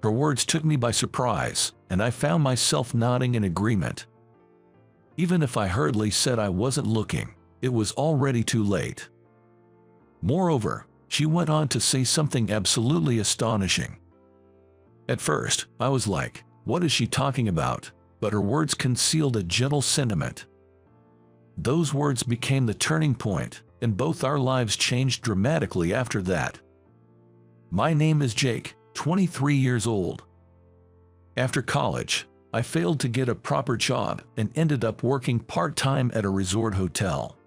Her words took me by surprise, and I found myself nodding in agreement. Even if I hurriedly said I wasn't looking, it was already too late. Moreover, she went on to say something absolutely astonishing. At first, I was like, what is she talking about? But her words concealed a gentle sentiment. Those words became the turning point, and both our lives changed dramatically after that. My name is Jake, 23 years old. After college, I failed to get a proper job and ended up working part-time at a resort hotel.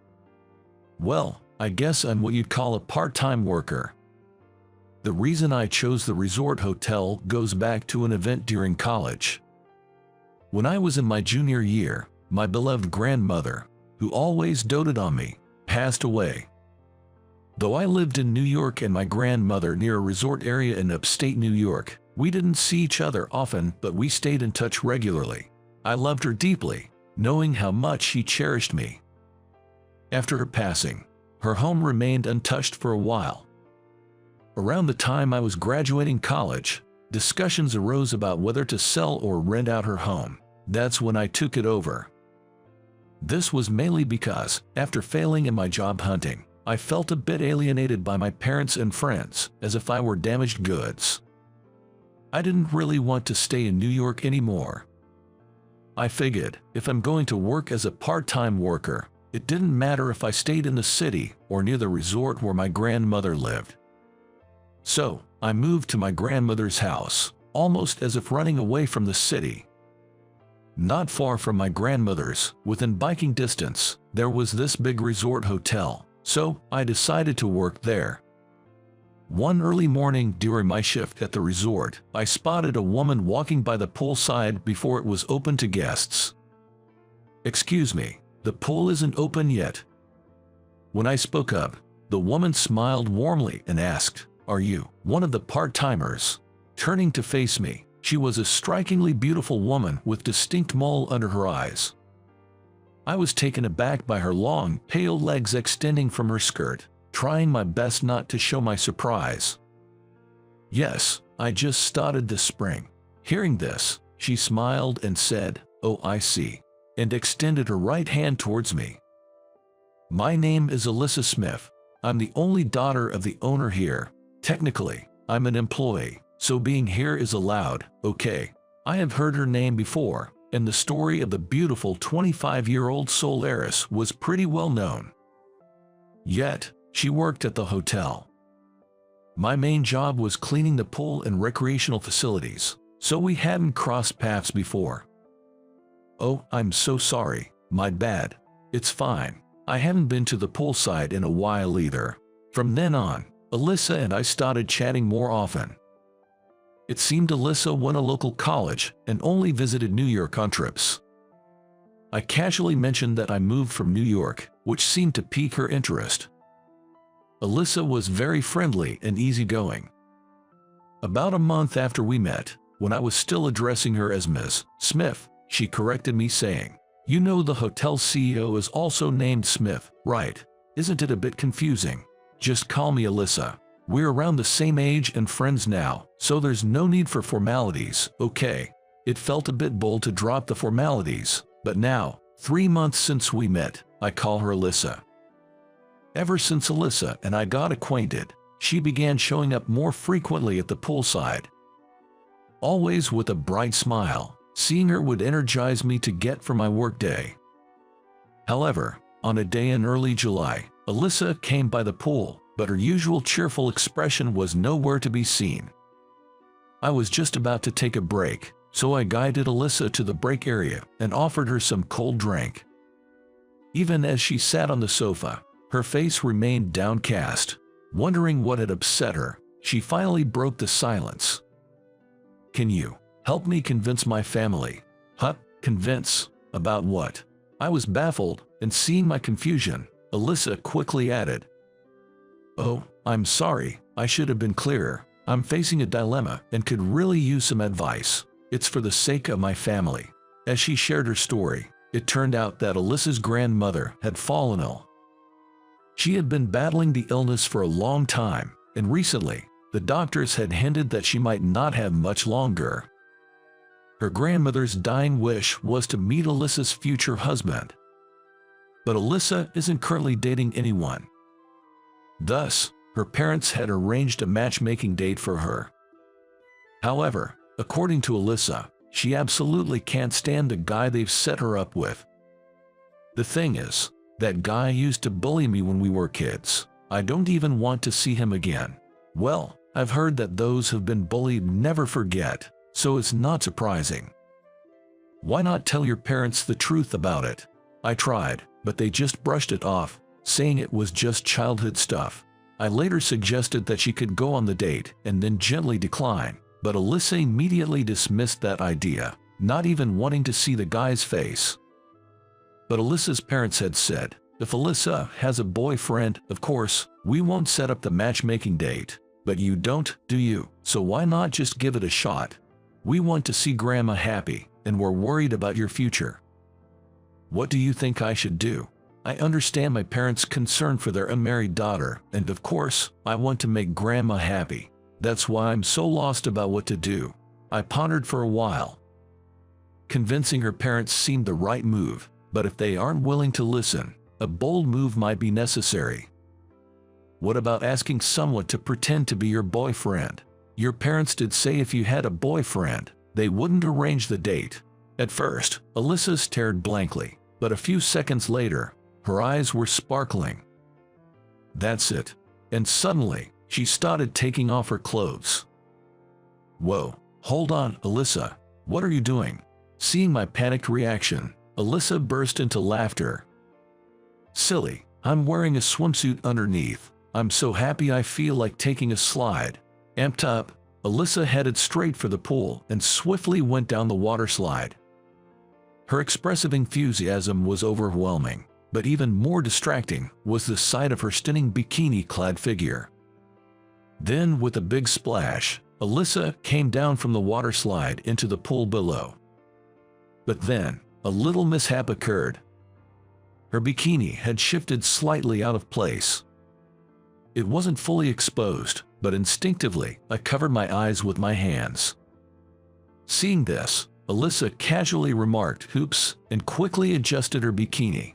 Well, I guess I'm what you'd call a part-time worker. The reason I chose the resort hotel goes back to an event during college. When I was in my junior year, my beloved grandmother, who always doted on me, passed away. Though I lived in New York and my grandmother near a resort area in upstate New York, we didn't see each other often, but we stayed in touch regularly. I loved her deeply, knowing how much she cherished me. After her passing, her home remained untouched for a while. Around the time I was graduating college, discussions arose about whether to sell or rent out her home. That's when I took it over. This was mainly because, after failing in my job hunting, I felt a bit alienated by my parents and friends, as if I were damaged goods. I didn't really want to stay in New York anymore. I figured, if I'm going to work as a part-time worker, it didn't matter if I stayed in the city or near the resort where my grandmother lived. So, I moved to my grandmother's house, almost as if running away from the city. Not far from my grandmother's, within biking distance, there was this big resort hotel, so I decided to work there. One early morning during my shift at the resort, I spotted a woman walking by the poolside before it was open to guests. "Excuse me, the pool isn't open yet." When I spoke up, the woman smiled warmly and asked, "Are you one of the part-timers?" Turning to face me, she was a strikingly beautiful woman with distinct mole under her eyes. I was taken aback by her long, pale legs extending from her skirt, trying my best not to show my surprise. "Yes, I just started this spring." Hearing this, she smiled and said, "Oh, I see," and extended her right hand towards me. "My name is Alyssa Smith. I'm the only daughter of the owner here. Technically, I'm an employee, so being here is allowed, okay?" I have heard her name before, and the story of the beautiful 25-year-old soul heiress was pretty well known. Yet, she worked at the hotel. My main job was cleaning the pool and recreational facilities, so we hadn't crossed paths before. "Oh, I'm so sorry, my bad." "It's fine. I haven't been to the poolside in a while either." From then on, Alyssa and I started chatting more often. It seemed Alyssa went to local college and only visited New York on trips. I casually mentioned that I moved from New York, which seemed to pique her interest. Alyssa was very friendly and easygoing. About a month after we met, when I was still addressing her as Ms. Smith, she corrected me saying, "You know the hotel CEO is also named Smith, right? Isn't it a bit confusing? Just call me Alyssa. We're around the same age and friends now, so there's no need for formalities, okay?" It felt a bit bold to drop the formalities, but now, 3 months since we met, I call her Alyssa. Ever since Alyssa and I got acquainted, she began showing up more frequently at the poolside. Always with a bright smile, seeing her would energize me to get for my workday. However, on a day in early July, Alyssa came by the pool, but her usual cheerful expression was nowhere to be seen. I was just about to take a break, so I guided Alyssa to the break area and offered her some cold drink. Even as she sat on the sofa, her face remained downcast. Wondering what had upset her, she finally broke the silence. "Can you help me convince my family?" "Huh? Convince? About what?" I was baffled, and seeing my confusion, Alyssa quickly added, "Oh, I'm sorry, I should have been clearer. I'm facing a dilemma and could really use some advice. It's for the sake of my family." As she shared her story, it turned out that Alyssa's grandmother had fallen ill. She had been battling the illness for a long time, and recently, The doctors had hinted that she might not have much longer. Her grandmother's dying wish was to meet Alyssa's future husband. But Alyssa isn't currently dating anyone. Thus, her parents had arranged a matchmaking date for her. However, according to Alyssa, she absolutely can't stand the guy they've set her up with. The thing is, that guy used to bully me when we were kids. I don't even want to see him again. Well, I've heard that those who've been bullied never forget, so it's not surprising. Why not tell your parents the truth about it? I tried, but they just brushed it off, saying it was just childhood stuff. I later suggested that she could go on the date and then gently decline, but Alyssa immediately dismissed that idea, not even wanting to see the guy's face. But Alyssa's parents had said, if Alyssa has a boyfriend, of course, we won't set up the matchmaking date. But you don't, do you? So why not just give it a shot? We want to see Grandma happy, and we're worried about your future. What do you think I should do? I understand my parents' concern for their unmarried daughter, and of course, I want to make Grandma happy. That's why I'm so lost about what to do. I pondered for a while. Convincing her parents seemed the right move, but if they aren't willing to listen, a bold move might be necessary. What about asking someone to pretend to be your boyfriend? Your parents did say if you had a boyfriend, they wouldn't arrange the date. At first, Alyssa stared blankly, but a few seconds later, her eyes were sparkling. That's it. And suddenly, she started taking off her clothes. Whoa, hold on, Alyssa. What are you doing? Seeing my panicked reaction, Alyssa burst into laughter. Silly, I'm wearing a swimsuit underneath. I'm so happy I feel like taking a slide. Amped up, Alyssa headed straight for the pool and swiftly went down the water slide. Her expressive enthusiasm was overwhelming, but even more distracting was the sight of her stunning bikini-clad figure. Then, with a big splash, Alyssa came down from the water slide into the pool below. But then, a little mishap occurred. Her bikini had shifted slightly out of place. It wasn't fully exposed, but instinctively, I covered my eyes with my hands. Seeing this, Alyssa casually remarked, "Oops," and quickly adjusted her bikini.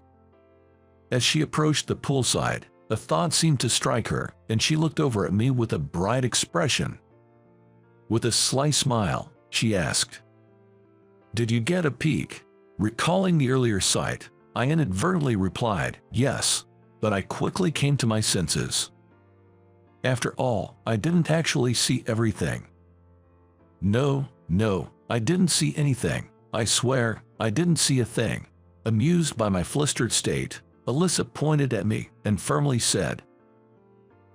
As she approached the poolside, a thought seemed to strike her, and she looked over at me with a bright expression. With a sly smile, she asked, "Did you get a peek?" Recalling the earlier sight, I inadvertently replied, "Yes," but I quickly came to my senses. After all, I didn't actually see everything. No, I didn't see anything. I swear, I didn't see a thing. Amused by my flustered state, Alyssa pointed at me and firmly said,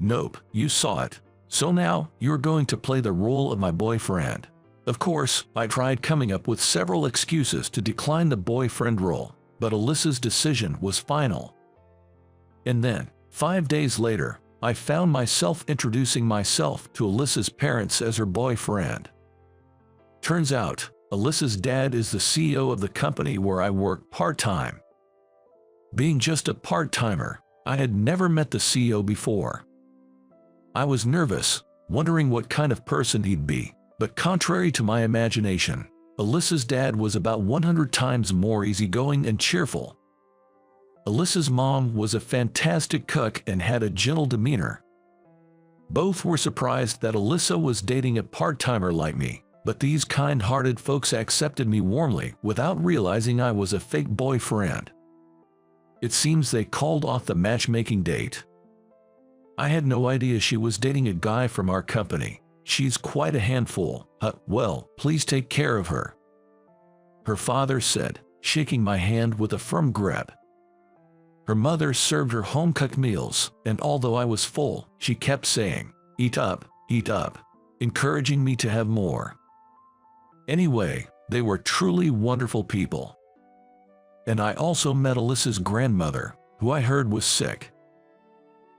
"Nope, you saw it. So now, you're going to play the role of my boyfriend." Of course, I tried coming up with several excuses to decline the boyfriend role, but Alyssa's decision was final. And then, 5 days later, I found myself introducing myself to Alyssa's parents as her boyfriend. Turns out, Alyssa's dad is the CEO of the company where I work part-time. Being just a part-timer, I had never met the CEO before. I was nervous, wondering what kind of person he'd be, but contrary to my imagination, Alyssa's dad was about 100 times more easygoing and cheerful. Alyssa's mom was a fantastic cook and had a gentle demeanor. Both were surprised that Alyssa was dating a part-timer like me, but these kind-hearted folks accepted me warmly without realizing I was a fake boyfriend. It seems they called off the matchmaking date. I had no idea she was dating a guy from our company. She's quite a handful. Well, please take care of her," her father said, shaking my hand with a firm grip. Her mother served her home-cooked meals, and although I was full, she kept saying, eat up," encouraging me to have more. Anyway, they were truly wonderful people. And I also met Alyssa's grandmother, who I heard was sick.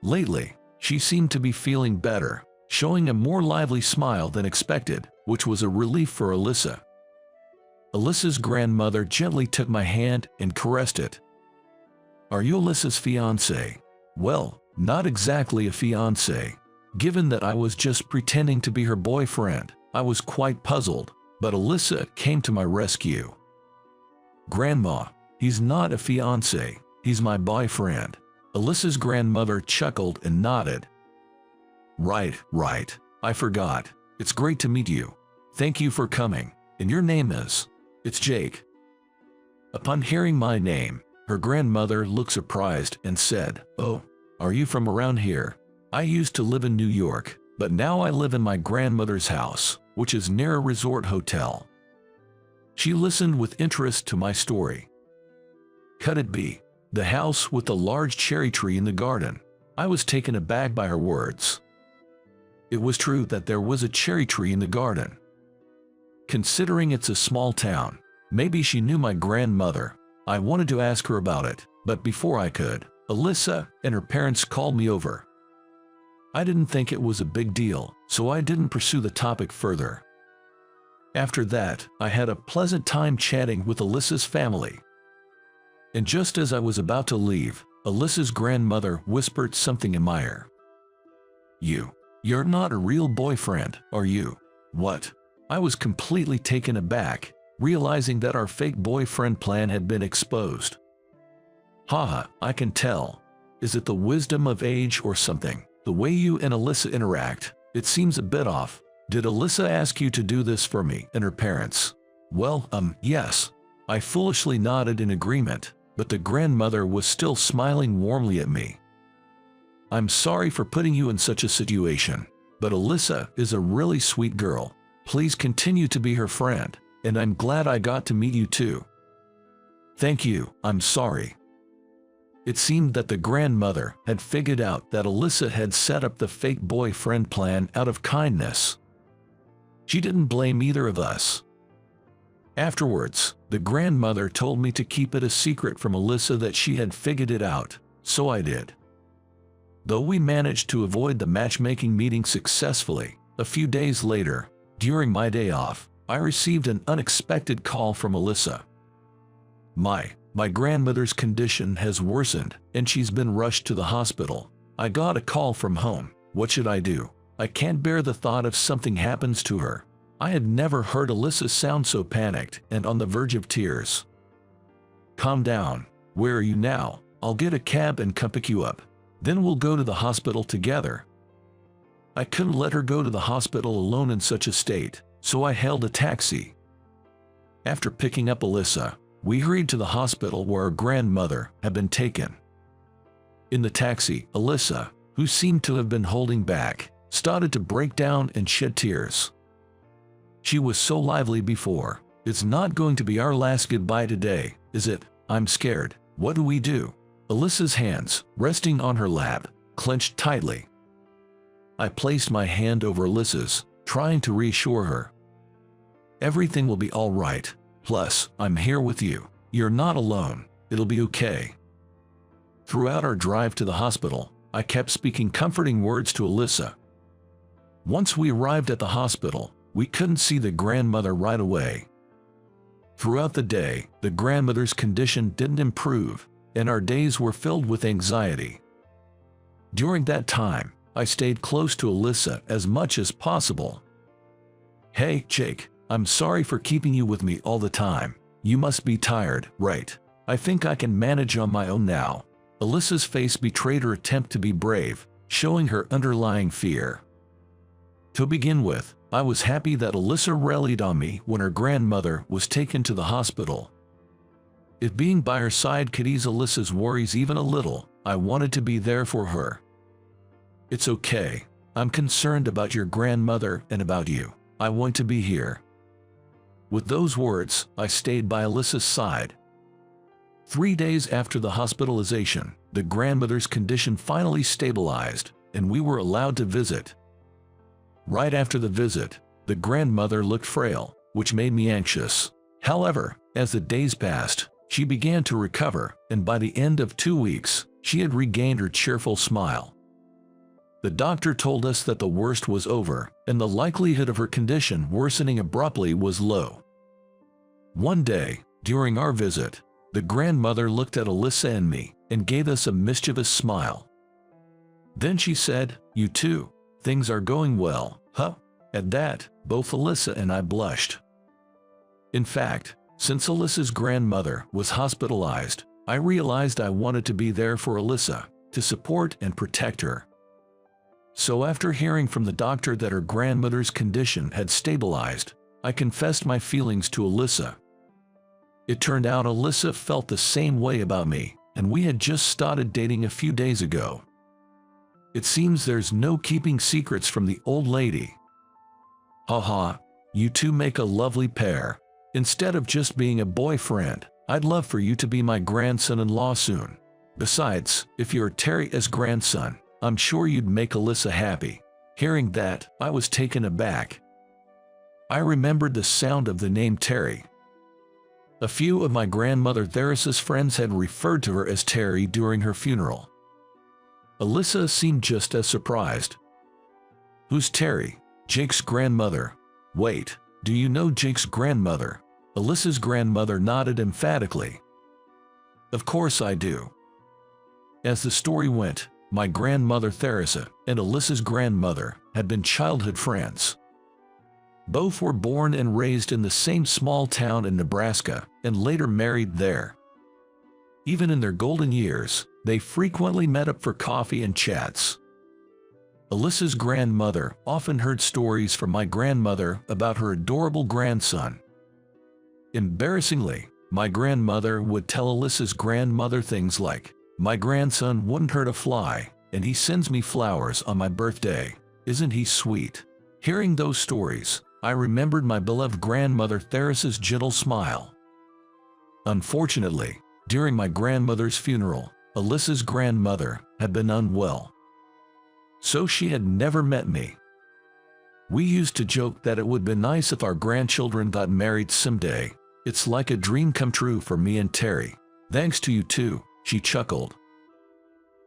Lately, she seemed to be feeling better, showing a more lively smile than expected, which was a relief for Alyssa. Alyssa's grandmother gently took my hand and caressed it. "Are you Alyssa's fiancé?" "Well, not exactly a fiancé. Given that I was just pretending to be her boyfriend, I was quite puzzled, but Alyssa came to my rescue. "Grandma, he's not a fiancé, he's my boyfriend." Alyssa's grandmother chuckled and nodded. Right, I forgot. It's great to meet you. Thank you for coming. And your name is?" "It's Jake." Upon hearing my name, her grandmother looked surprised and said, "Oh, are you from around here? I used to live in New York, but now I live in my grandmother's house, which is near a resort hotel." She listened with interest to my story. Could it be the house with the large cherry tree in the garden? I was taken aback by her words. It was true that there was a cherry tree in the garden. Considering it's a small town, maybe she knew my grandmother. I wanted to ask her about it, but before I could, Alyssa and her parents called me over. I didn't think it was a big deal, so I didn't pursue the topic further. After that, I had a pleasant time chatting with Alyssa's family. And just as I was about to leave, Alyssa's grandmother whispered something in my ear. You're not a real boyfriend, are you?" "What?" I was completely taken aback, realizing that our fake boyfriend plan had been exposed. "Haha, I can tell. Is it the wisdom of age or something? The way you and Alyssa interact, it seems a bit off. Did Alyssa ask you to do this for me and her parents?" "Well, yes." I foolishly nodded in agreement, but the grandmother was still smiling warmly at me. "I'm sorry for putting you in such a situation, but Alyssa is a really sweet girl. Please continue to be her friend, and I'm glad I got to meet you too." "Thank you, I'm sorry." It seemed that the grandmother had figured out that Alyssa had set up the fake boyfriend plan out of kindness. She didn't blame either of us. Afterwards, the grandmother told me to keep it a secret from Alyssa that she had figured it out, so I did. Though we managed to avoid the matchmaking meeting successfully, a few days later, during my day off, I received an unexpected call from Alyssa. My grandmother's condition has worsened, and she's been rushed to the hospital. I got a call from home. What should I do? I can't bear the thought if something happens to her. I had never heard Alyssa sound so panicked and on the verge of tears. "Calm down. Where are you now? I'll get a cab and come pick you up. Then we'll go to the hospital together." I couldn't let her go to the hospital alone in such a state, so I hailed a taxi. After picking up Alyssa, we hurried to the hospital where her grandmother had been taken. In the taxi, Alyssa, who seemed to have been holding back, started to break down and shed tears. She was so lively before. "It's not going to be our last goodbye today, is it? I'm scared. What do we do?" Alyssa's hands, resting on her lap, clenched tightly. I placed my hand over Alyssa's, trying to reassure her. "Everything will be all right. Plus, I'm here with you. You're not alone. It'll be okay." Throughout our drive to the hospital, I kept speaking comforting words to Alyssa. Once we arrived at the hospital, we couldn't see the grandmother right away. Throughout the day, the grandmother's condition didn't improve, and our days were filled with anxiety. During that time, I stayed close to Alyssa as much as possible. "Hey, Jake, I'm sorry for keeping you with me all the time. You must be tired, right? I think I can manage on my own now." Alyssa's face betrayed her attempt to be brave, showing her underlying fear. To begin with, I was happy that Alyssa rallied on me when her grandmother was taken to the hospital. If being by her side could ease Alyssa's worries even a little, I wanted to be there for her. "It's okay. I'm concerned about your grandmother and about you. I want to be here." With those words, I stayed by Alyssa's side. 3 days after the hospitalization, the grandmother's condition finally stabilized, and we were allowed to visit. Right after the visit, the grandmother looked frail, which made me anxious. However, as the days passed, she began to recover, and by the end of 2 weeks, she had regained her cheerful smile. The doctor told us that the worst was over, and the likelihood of her condition worsening abruptly was low. One day, during our visit, the grandmother looked at Alyssa and me and gave us a mischievous smile. Then she said, "You two, Things are going well, huh? At that, both Alyssa and I blushed. In fact, since Alyssa's grandmother was hospitalized, I realized I wanted to be there for Alyssa, to support and protect her. So after hearing from the doctor that her grandmother's condition had stabilized, I confessed my feelings to Alyssa. It turned out Alyssa felt the same way about me, and we had just started dating a few days ago. It seems there's no keeping secrets from the old lady. Haha, you two make a lovely pair. Instead of just being a boyfriend, I'd love for you to be my grandson-in-law soon. Besides, if you're Terry's grandson, I'm sure you'd make Alyssa happy. Hearing that, I was taken aback. I remembered the sound of the name Terry. A few of my grandmother Theris's friends had referred to her as Terry during her funeral. Alyssa seemed just as surprised. Who's Terry? Jake's grandmother. Wait, do you know Jake's grandmother? Alyssa's grandmother nodded emphatically. Of course I do. As the story went, my grandmother Theresa and Alyssa's grandmother had been childhood friends. Both were born and raised in the same small town in Nebraska and later married there. Even in their golden years, they frequently met up for coffee and chats. Alyssa's grandmother often heard stories from my grandmother about her adorable grandson. Embarrassingly, my grandmother would tell Alyssa's grandmother things like, "My grandson wouldn't hurt a fly, and he sends me flowers on my birthday. Isn't he sweet?" Hearing those stories, I remembered my beloved grandmother Theris's gentle smile. Unfortunately, during my grandmother's funeral, Alyssa's grandmother had been unwell. So she had never met me. We used to joke that it would be nice if our grandchildren got married someday. It's like a dream come true for me and Terry. Thanks to you too, she chuckled.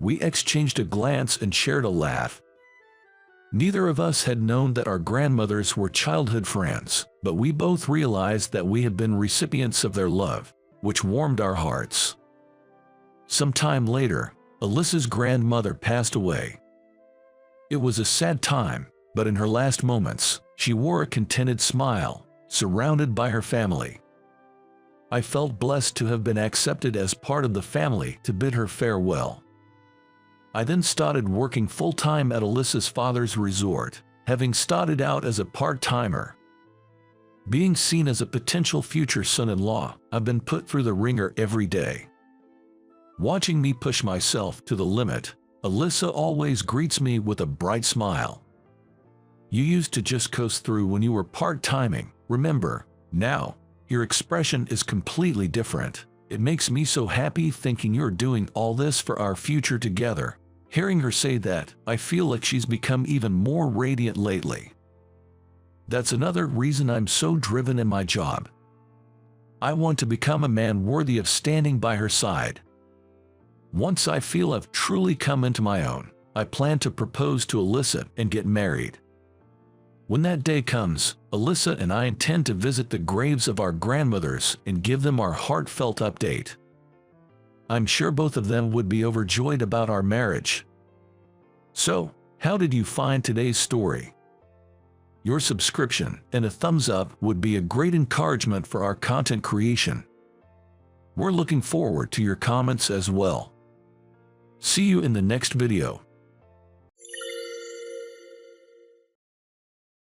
We exchanged a glance and shared a laugh. Neither of us had known that our grandmothers were childhood friends, but we both realized that we had been recipients of their love, which warmed our hearts. Some time later, Alyssa's grandmother passed away. It was a sad time, but in her last moments, she wore a contented smile, surrounded by her family. I felt blessed to have been accepted as part of the family to bid her farewell. I then started working full-time at Alyssa's father's resort, having started out as a part-timer. Being seen as a potential future son-in-law, I've been put through the ringer every day. Watching me push myself to the limit, Alyssa always greets me with a bright smile. "You used to just coast through when you were part-timing, remember? Now, your expression is completely different. It makes me so happy thinking you're doing all this for our future together." Hearing her say that, I feel like she's become even more radiant lately. That's another reason I'm so driven in my job. I want to become a man worthy of standing by her side. Once I feel I've truly come into my own, I plan to propose to Alyssa and get married. When that day comes, Alyssa and I intend to visit the graves of our grandmothers and give them our heartfelt update. I'm sure both of them would be overjoyed about our marriage. So, how did you find today's story? Your subscription and a thumbs up would be a great encouragement for our content creation. We're looking forward to your comments as well. See you in the next video.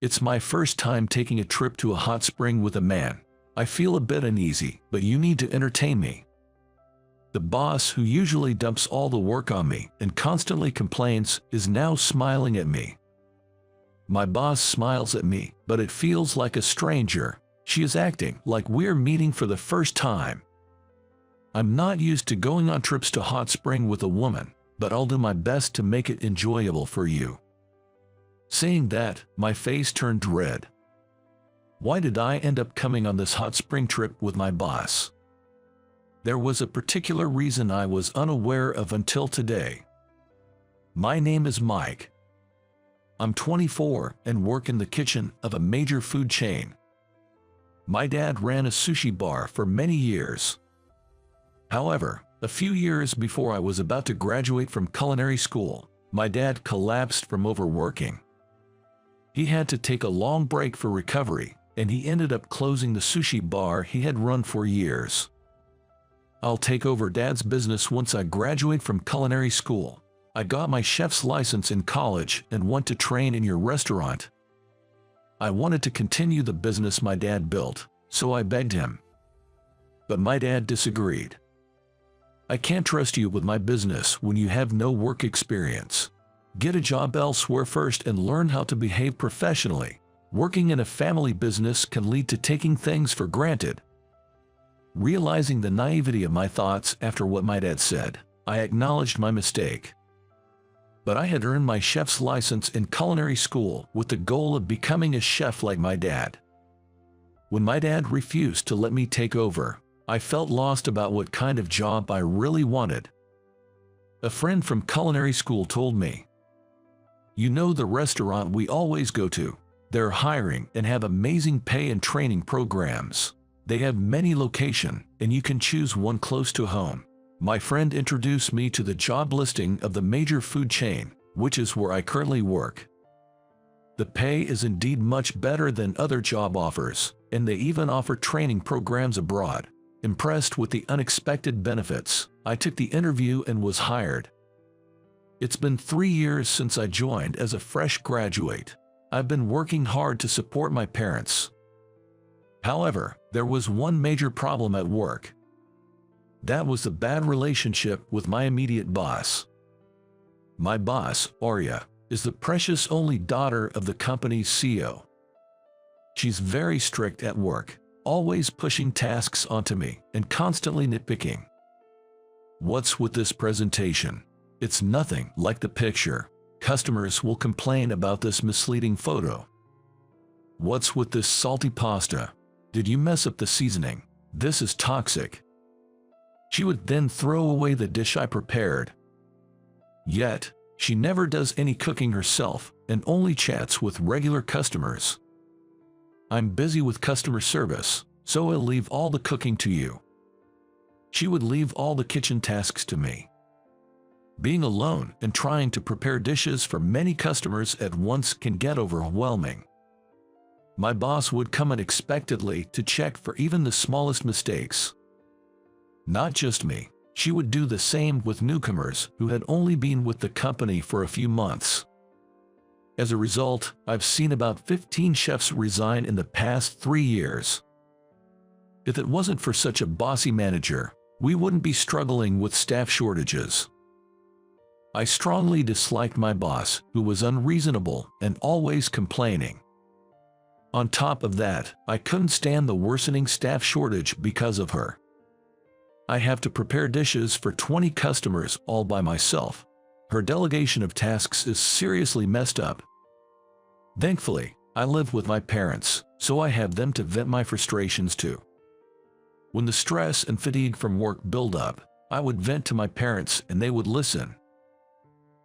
It's my first time taking a trip to a hot spring with a man. I feel a bit uneasy, but you need to entertain me. The boss, who usually dumps all the work on me and constantly complains, is now smiling at me. My boss smiles at me, but it feels like a stranger. She is acting like we're meeting for the first time. I'm not used to going on trips to hot spring with a woman, but I'll do my best to make it enjoyable for you. Saying that, my face turned red. Why did I end up coming on this hot spring trip with my boss? There was a particular reason I was unaware of until today. My name is Mike. I'm 24 and work in the kitchen of a major food chain. My dad ran a sushi bar for many years. However, a few years before I was about to graduate from culinary school, my dad collapsed from overworking. He had to take a long break for recovery, and he ended up closing the sushi bar he had run for years. I'll take over Dad's business once I graduate from culinary school. I got my chef's license in college and want to train in your restaurant. I wanted to continue the business my dad built, so I begged him. But my dad disagreed. I can't trust you with my business when you have no work experience. Get a job elsewhere first and learn how to behave professionally. Working in a family business can lead to taking things for granted. Realizing the naivety of my thoughts after what my dad said, I acknowledged my mistake. But I had earned my chef's license in culinary school with the goal of becoming a chef like my dad. When my dad refused to let me take over, I felt lost about what kind of job I really wanted. A friend from culinary school told me, "You know the restaurant we always go to? They're hiring and have amazing pay and training programs. They have many locations, and you can choose one close to home." My friend introduced me to the job listing of the major food chain, which is where I currently work. The pay is indeed much better than other job offers, and they even offer training programs abroad. Impressed with the unexpected benefits, I took the interview and was hired. It's been 3 years since I joined as a fresh graduate. I've been working hard to support my parents. However, there was one major problem at work. That was the bad relationship with my immediate boss. My boss, Arya, is the precious only daughter of the company's CEO. She's very strict at work, always pushing tasks onto me and constantly nitpicking. What's with this presentation? It's nothing like the picture. Customers will complain about this misleading photo. What's with this salty pasta? Did you mess up the seasoning? This is toxic. She would then throw away the dish I prepared. Yet, she never does any cooking herself and only chats with regular customers. I'm busy with customer service, so I'll leave all the cooking to you. She would leave all the kitchen tasks to me. Being alone and trying to prepare dishes for many customers at once can get overwhelming. My boss would come unexpectedly to check for even the smallest mistakes. Not just me, she would do the same with newcomers who had only been with the company for a few months. As a result, I've seen about 15 chefs resign in the past 3 years. If it wasn't for such a bossy manager, we wouldn't be struggling with staff shortages. I strongly disliked my boss, who was unreasonable and always complaining. On top of that, I couldn't stand the worsening staff shortage because of her. I have to prepare dishes for 20 customers all by myself. Her delegation of tasks is seriously messed up. Thankfully, I live with my parents, so I have them to vent my frustrations to. When the stress and fatigue from work build up, I would vent to my parents and they would listen.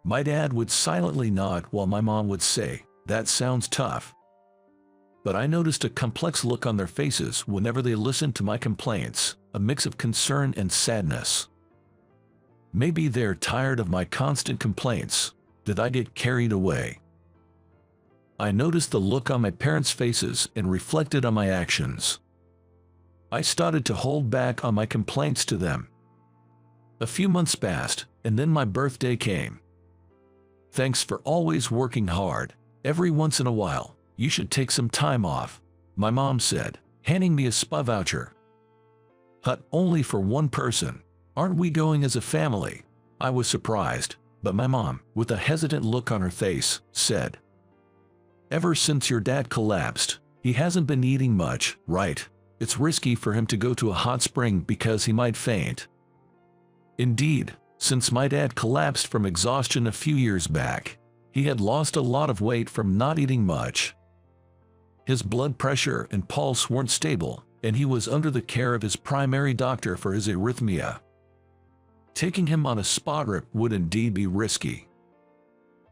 My dad would silently nod while my mom would say, "That sounds tough." But I noticed a complex look on their faces whenever they listened to my complaints, a mix of concern and sadness. Maybe they're tired of my constant complaints. Did I get carried away? I noticed the look on my parents' faces and reflected on my actions. I started to hold back on my complaints to them. A few months passed, and then my birthday came. "Thanks for always working hard. Every once in a while, you should take some time off," my mom said, handing me a spa voucher. "But only for one person. Aren't we going as a family?" I was surprised, but my mom, with a hesitant look on her face, said, "Ever since your dad collapsed, he hasn't been eating much, right? It's risky for him to go to a hot spring because he might faint." Indeed, since my dad collapsed from exhaustion a few years back, he had lost a lot of weight from not eating much. His blood pressure and pulse weren't stable, and he was under the care of his primary doctor for his arrhythmia. Taking him on a spa trip would indeed be risky.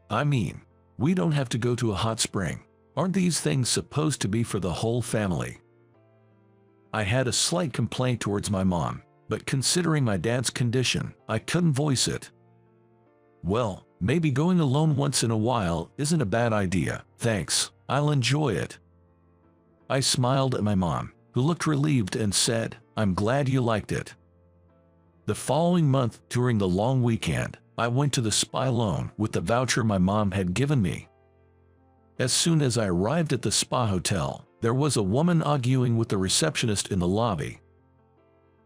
I mean, we don't have to go to a hot spring. Aren't these things supposed to be for the whole family? I had a slight complaint towards my mom, but considering my dad's condition, I couldn't voice it. "Well, maybe going alone once in a while isn't a bad idea, thanks," I'll enjoy it." I smiled at my mom, who looked relieved and said, "I'm glad you liked it." The following month, during the long weekend, I went to the spa alone with the voucher my mom had given me. As soon as I arrived at the spa hotel, there was a woman arguing with the receptionist in the lobby.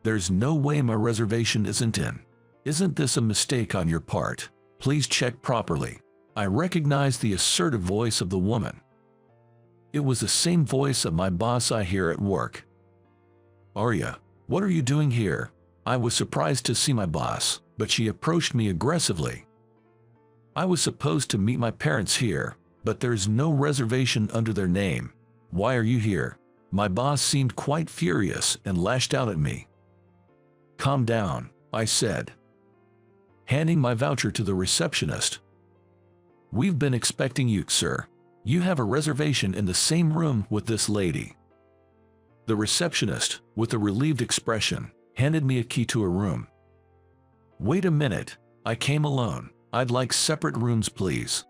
"There's no way my reservation isn't in. Isn't this a mistake on your part? Please check properly." I recognized the assertive voice of the woman. It was the same voice of my boss I hear at work. "Arya, what are you doing here?" I was surprised to see my boss, but she approached me aggressively. "I was supposed to meet my parents here, but there's no reservation under their name. Why are you here?" My boss seemed quite furious and lashed out at me. "Calm down," I said, handing my voucher to the receptionist. "We've been expecting you, sir. You have a reservation in the same room with this lady." The receptionist, with a relieved expression, handed me a key to a room. "Wait a minute, I came alone. I'd like separate rooms, please."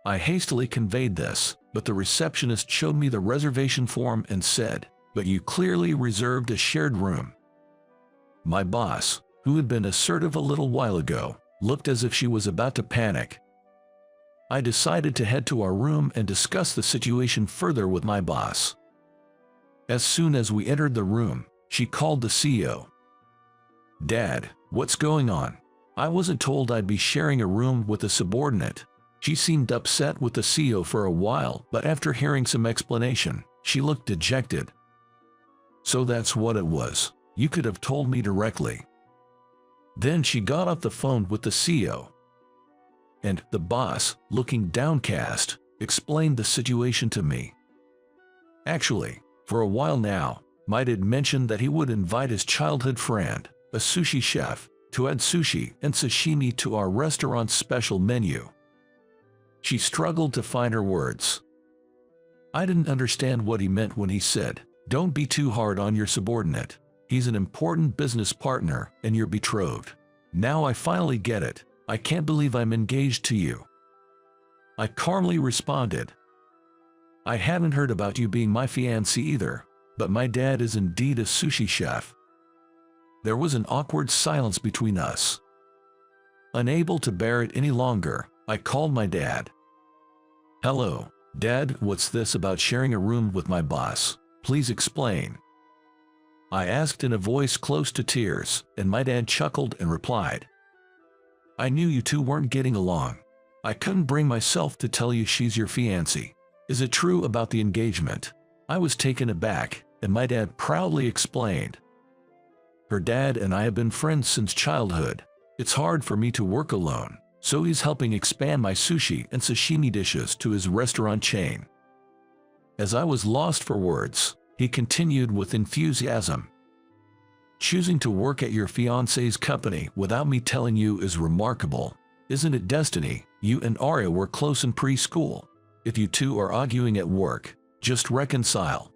I hastily conveyed this, but the receptionist showed me the reservation form and said, "But you clearly reserved a shared room." My boss, who had been assertive a little while ago, looked as if she was about to panic. I decided to head to our room and discuss the situation further with my boss. As soon as we entered the room, she called the CEO. "Dad, what's going on? I wasn't told I'd be sharing a room with a subordinate." She seemed upset with the CEO for a while, but after hearing some explanation, she looked dejected. "So that's what it was. You could have told me directly." Then she got off the phone with the CEO. And the boss, looking downcast, explained the situation to me. Actually, for a while now, Mike had mentioned that he would invite his childhood friend, a sushi chef, to add sushi and sashimi to our restaurant's special menu. She struggled to find her words. I didn't understand what he meant when he said, "Don't be too hard on your subordinate. He's an important business partner and you're betrothed." Now I finally get it. I can't believe I'm engaged to you. I calmly responded. "I hadn't heard about you being my fiancé either, but my dad is indeed a sushi chef." There was an awkward silence between us. Unable to bear it any longer, I called my dad. "Hello, Dad, what's this about sharing a room with my boss? Please explain." I asked in a voice close to tears, and my dad chuckled and replied, "I knew you two weren't getting along. I couldn't bring myself to tell you she's your fiancé. Is it true about the engagement?" I was taken aback, and my dad proudly explained. "Her dad and I have been friends since childhood. It's hard for me to work alone, so he's helping expand my sushi and sashimi dishes to his restaurant chain." As I was lost for words, he continued with enthusiasm. "Choosing to work at your fiancé's company without me telling you is remarkable. Isn't it destiny? You and Arya were close in preschool. If you two are arguing at work, just reconcile."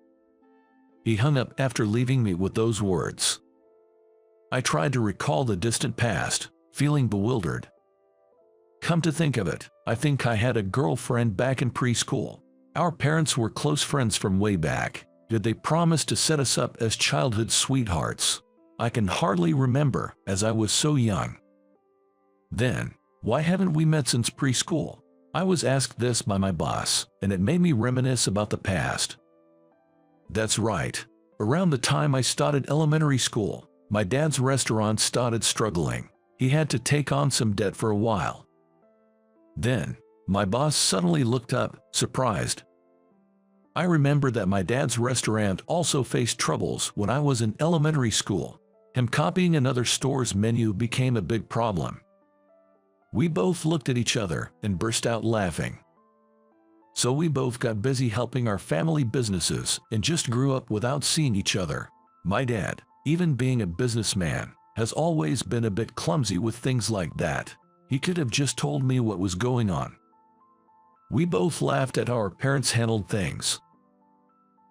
He hung up after leaving me with those words. I tried to recall the distant past, feeling bewildered. Come to think of it, I think I had a girlfriend back in preschool. Our parents were close friends from way back. Did they promise to set us up as childhood sweethearts? I can hardly remember, as I was so young. Then, why haven't we met since preschool? I was asked this by my boss, and it made me reminisce about the past. That's right. Around the time I started elementary school, my dad's restaurant started struggling. He had to take on some debt for a while. Then, my boss suddenly looked up, surprised. I remember that my dad's restaurant also faced troubles when I was in elementary school. Him copying another store's menu became a big problem. We both looked at each other and burst out laughing. So we both got busy helping our family businesses and just grew up without seeing each other. My dad, even being a businessman, has always been a bit clumsy with things like that. He could have just told me what was going on. We both laughed at how our parents handled things.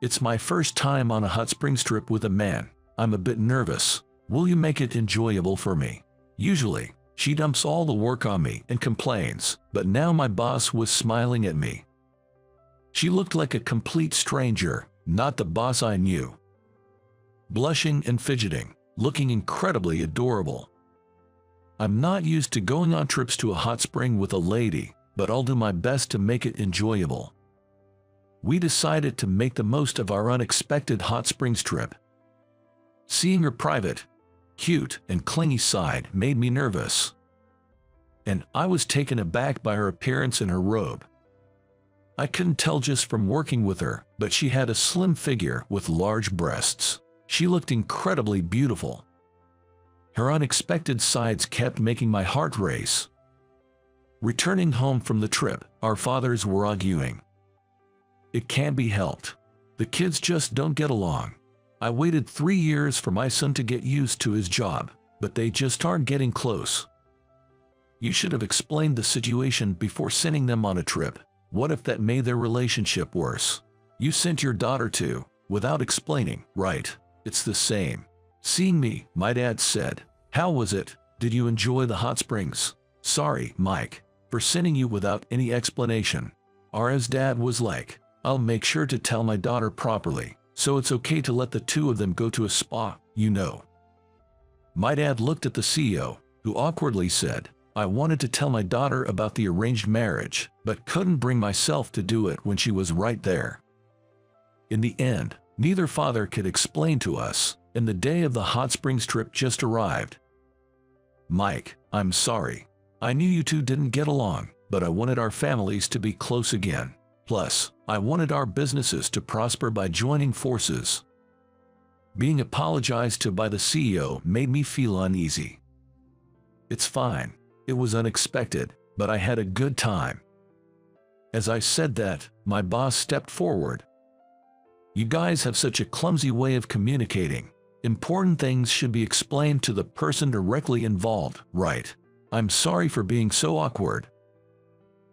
It's my first time on a hot springs trip with a man. I'm a bit nervous. Will you make it enjoyable for me? Usually, she dumps all the work on me and complains, but now my boss was smiling at me. She looked like a complete stranger, not the boss I knew. Blushing and fidgeting, looking incredibly adorable. I'm not used to going on trips to a hot spring with a lady, but I'll do my best to make it enjoyable. We decided to make the most of our unexpected hot springs trip. Seeing her private, cute, and clingy side made me nervous. And I was taken aback by her appearance in her robe. I couldn't tell just from working with her, but she had a slim figure with large breasts. She looked incredibly beautiful. Her unexpected sides kept making my heart race. Returning home from the trip, our fathers were arguing. It can't be helped. The kids just don't get along. I waited 3 years for my son to get used to his job, but they just aren't getting close. You should have explained the situation before sending them on a trip. What if that made their relationship worse? You sent your daughter to, without explaining, right? It's the same. Seeing me, my dad said, "How was it? Did you enjoy the hot springs?" "Sorry, Mike, for sending you without any explanation." Ara's dad was like, "I'll make sure to tell my daughter properly, so it's okay to let the two of them go to a spa, you know." My dad looked at the CEO, who awkwardly said, "I wanted to tell my daughter about the arranged marriage, but couldn't bring myself to do it when she was right there." In the end, neither father could explain to us, and the day of the hot springs trip just arrived. "Mike, I'm sorry. I knew you two didn't get along, but I wanted our families to be close again. Plus, I wanted our businesses to prosper by joining forces." Being apologized to by the CEO made me feel uneasy. "It's fine. It was unexpected, but I had a good time." As I said that, my boss stepped forward. "You guys have such a clumsy way of communicating. Important things should be explained to the person directly involved, right? I'm sorry for being so awkward."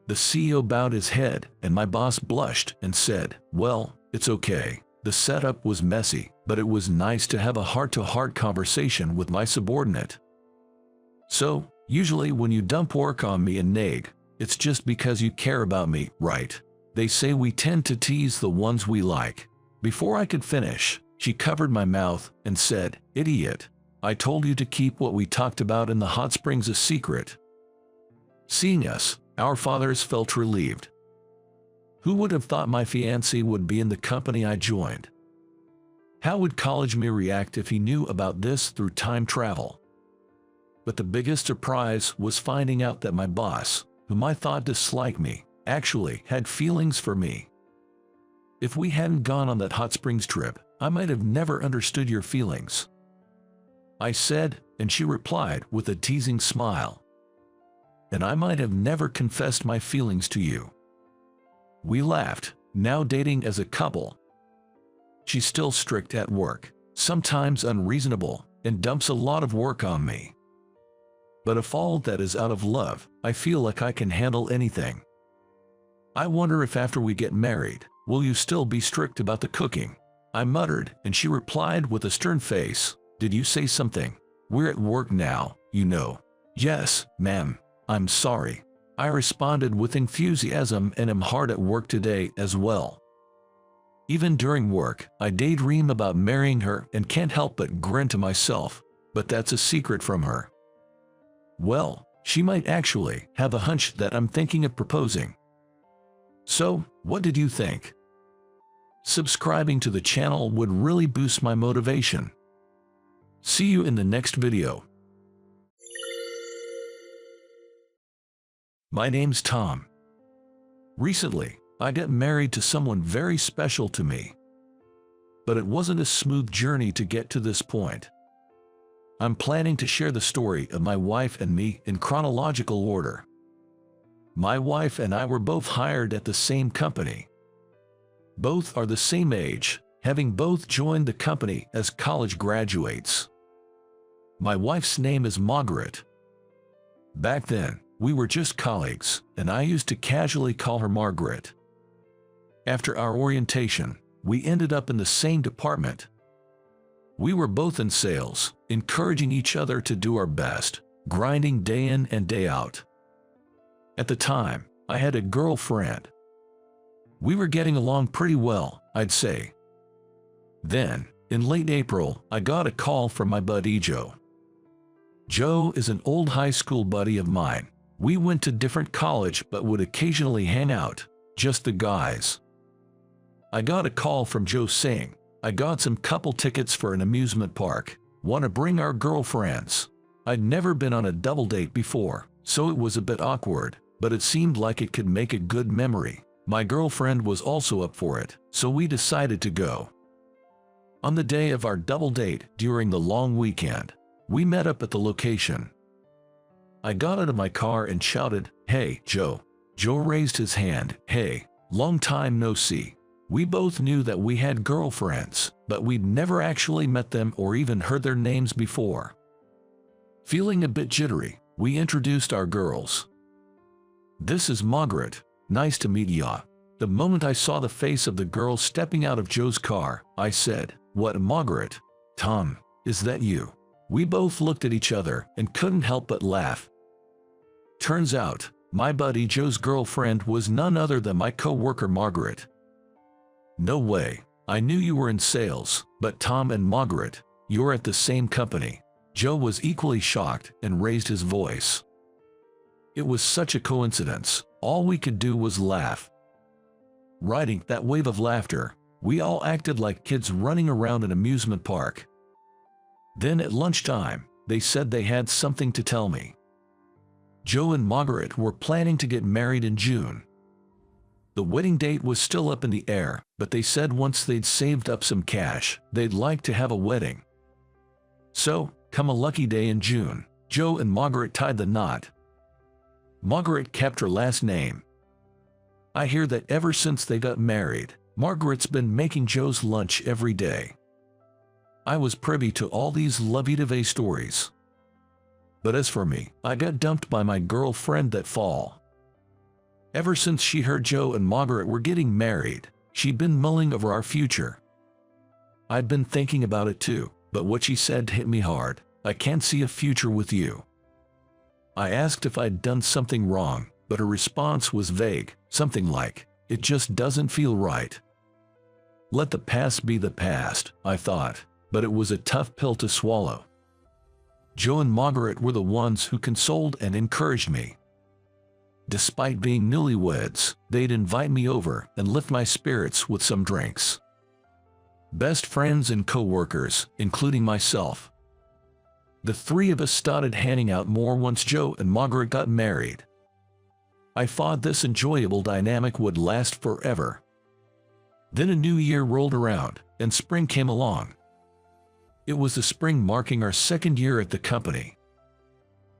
The CEO bowed his head, and my boss blushed and said, "Well, it's okay. The setup was messy, but it was nice to have a heart-to-heart conversation with my subordinate. So, usually when you dump work on me and nag, it's just because you care about me, right? They say we tend to tease the ones we like." Before I could finish, she covered my mouth and said, "Idiot. I told you to keep what we talked about in the hot springs a secret." Seeing us, our fathers felt relieved. Who would have thought my fiancé would be in the company I joined? How would college me react if he knew about this through time travel? But the biggest surprise was finding out that my boss, whom I thought disliked me, actually had feelings for me. "If we hadn't gone on that hot springs trip, I might have never understood your feelings," I said, and she replied with a teasing smile. "And I might have never confessed my feelings to you." We laughed, now dating as a couple. She's still strict at work, sometimes unreasonable, and dumps a lot of work on me. But if all that is out of love, I feel like I can handle anything. "I wonder if after we get married, will you still be strict about the cooking?" I muttered, and she replied with a stern face, "Did you say something? We're at work now, you know." "Yes, ma'am. I'm sorry." I responded with enthusiasm, and am hard at work today as well. Even during work, I daydream about marrying her and can't help but grin to myself, but that's a secret from her. Well, she might actually have a hunch that I'm thinking of proposing. So, what did you think? Subscribing to the channel would really boost my motivation. See you in the next video. My name's Tom. Recently, I got married to someone very special to me. But it wasn't a smooth journey to get to this point. I'm planning to share the story of my wife and me in chronological order. My wife and I were both hired at the same company. Both are the same age, having both joined the company as college graduates. My wife's name is Margaret. Back then, we were just colleagues, and I used to casually call her Margaret. After our orientation, we ended up in the same department. We were both in sales, encouraging each other to do our best, grinding day in and day out. At the time, I had a girlfriend. We were getting along pretty well, I'd say. Then, in late April, I got a call from my buddy Joe. Joe is an old high school buddy of mine. We went to different college but would occasionally hang out, just the guys. I got a call from Joe saying, "I got some couple tickets for an amusement park. Want to bring our girlfriends?" I'd never been on a double date before, so it was a bit awkward, but it seemed like it could make a good memory. My girlfriend was also up for it, so we decided to go. On the day of our double date during the long weekend, we met up at the location. I got out of my car and shouted, "Hey, Joe." Joe raised his hand. "Hey, long time no see." We both knew that we had girlfriends, but we'd never actually met them or even heard their names before. Feeling a bit jittery, we introduced our girls. "This is Margaret. Nice to meet ya." The moment I saw the face of the girl stepping out of Joe's car, I said, "What, Margaret? Tom, is that you?" We both looked at each other and couldn't help but laugh. Turns out, my buddy Joe's girlfriend was none other than my co-worker Margaret. "No way. I knew you were in sales, but Tom and Margaret, you're at the same company." Joe was equally shocked and raised his voice. It was such a coincidence, all we could do was laugh. Riding that wave of laughter, we all acted like kids running around an amusement park. Then at lunchtime, they said they had something to tell me. Joe and Margaret were planning to get married in June. The wedding date was still up in the air, but they said once they'd saved up some cash, they'd like to have a wedding. So, come a lucky day in June, Joe and Margaret tied the knot. Margaret kept her last name. I hear that ever since they got married, Margaret's been making Joe's lunch every day. I was privy to all these lovey-dovey stories. But as for me, I got dumped by my girlfriend that fall. Ever since she heard Joe and Margaret were getting married, she'd been mulling over our future. I'd been thinking about it too, but what she said hit me hard. "I can't see a future with you." I asked if I'd done something wrong, but her response was vague, something like, "It just doesn't feel right." Let the past be the past, I thought, but it was a tough pill to swallow. Joe and Margaret were the ones who consoled and encouraged me. Despite being newlyweds, they'd invite me over and lift my spirits with some drinks. Best friends and co-workers, including myself. The three of us started hanging out more once Joe and Margaret got married. I thought this enjoyable dynamic would last forever. Then a new year rolled around, and spring came along. It was the spring marking our second year at the company.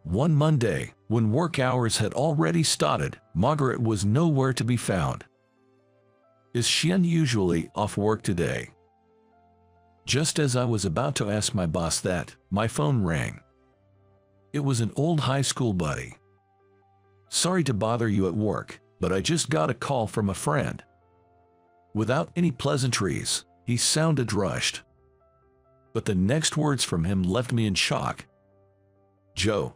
One Monday, when work hours had already started, Margaret was nowhere to be found. "Is she unusually off work today?" Just as I was about to ask my boss that, my phone rang. It was an old high school buddy. "Sorry to bother you at work, but I just got a call from a friend." Without any pleasantries, he sounded rushed. But the next words from him left me in shock. Joe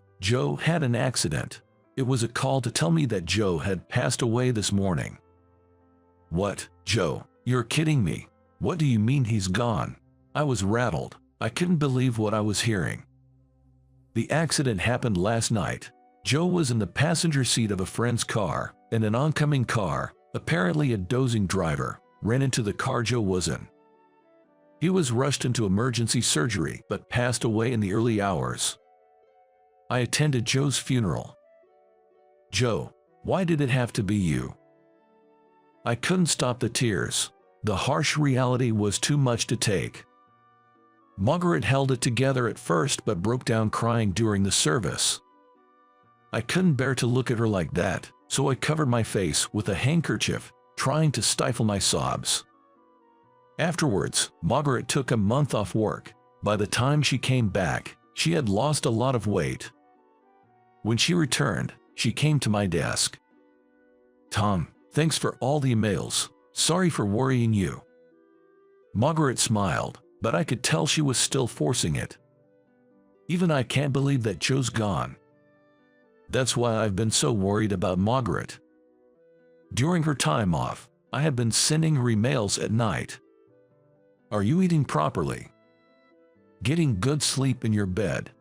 had an accident. It was a call to tell me that Joe had passed away this morning." "What, Joe? You're kidding me. What do you mean he's gone?" I was rattled. I couldn't believe what I was hearing. "The accident happened last night. Joe was in the passenger seat of a friend's car, and an oncoming car, apparently a dozing driver, ran into the car Joe was in. He was rushed into emergency surgery but passed away in the early hours. I attended Joe's funeral." "Joe, why did it have to be you?" I couldn't stop the tears. The harsh reality was too much to take. Margaret held it together at first but broke down crying during the service. I couldn't bear to look at her like that, so I covered my face with a handkerchief, trying to stifle my sobs. Afterwards, Margaret took a month off work. By the time she came back, she had lost a lot of weight. When she returned, she came to my desk. "Tom, thanks for all the emails. Sorry for worrying you." Margaret smiled, but I could tell she was still forcing it. "Even I can't believe that Joe's gone. That's why I've been so worried about Margaret." During her time off, I have been sending her emails at night. Are you eating properly? Getting good sleep in your bed?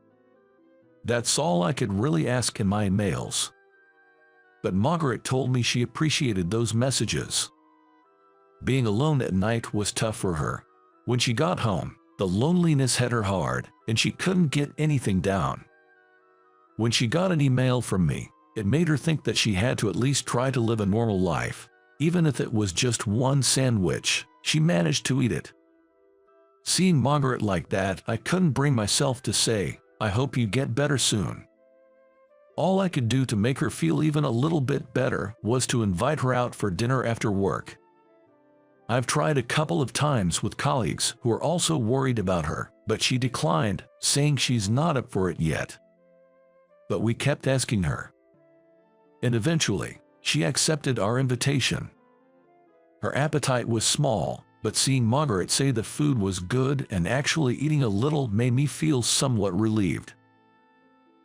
That's all I could really ask in my emails. But Margaret told me she appreciated those messages. Being alone at night was tough for her. When she got home, the loneliness hit her hard, and she couldn't get anything down. When she got an email from me, it made her think that she had to at least try to live a normal life. Even if it was just one sandwich, she managed to eat it. Seeing Margaret like that, I couldn't bring myself to say, "I hope you get better soon." All I could do to make her feel even a little bit better was to invite her out for dinner after work. I've tried a couple of times with colleagues who are also worried about her, but she declined, saying she's not up for it yet. But we kept asking her. And eventually, she accepted our invitation. Her appetite was small, but seeing Margaret say the food was good and actually eating a little made me feel somewhat relieved.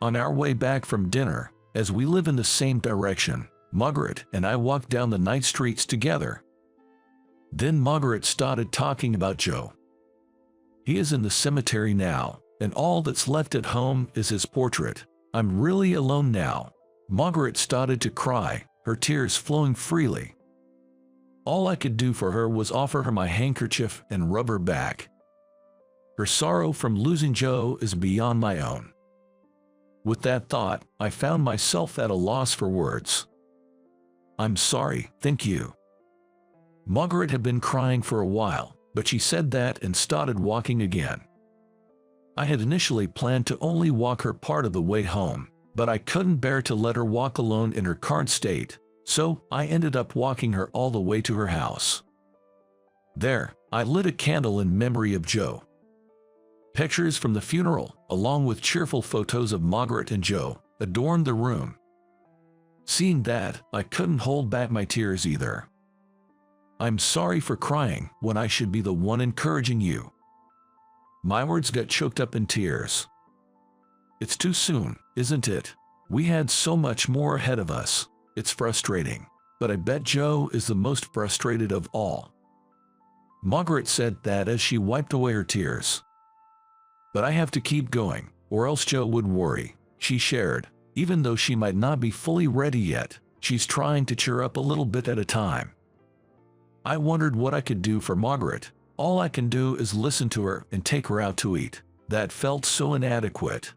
On our way back from dinner, as we live in the same direction, Margaret and I walked down the night streets together. Then Margaret started talking about Joe. He is in the cemetery now, and all that's left at home is his portrait. I'm really alone now. Margaret started to cry, her tears flowing freely. All I could do for her was offer her my handkerchief and rub her back. Her sorrow from losing Joe is beyond my own. With that thought, I found myself at a loss for words. "I'm sorry, thank you." Margaret had been crying for a while, but she said that and started walking again. I had initially planned to only walk her part of the way home, but I couldn't bear to let her walk alone in her current state, so I ended up walking her all the way to her house. There, I lit a candle in memory of Joe. Pictures from the funeral, along with cheerful photos of Margaret and Joe, adorned the room. Seeing that, I couldn't hold back my tears either. "I'm sorry for crying when I should be the one encouraging you." My words got choked up in tears. It's too soon, isn't it? We had so much more ahead of us. It's frustrating, but I bet Joe is the most frustrated of all. Margaret said that as she wiped away her tears. "But I have to keep going, or else Joe would worry," she shared. Even though she might not be fully ready yet, she's trying to cheer up a little bit at a time. I wondered what I could do for Margaret. All I can do is listen to her and take her out to eat. That felt so inadequate.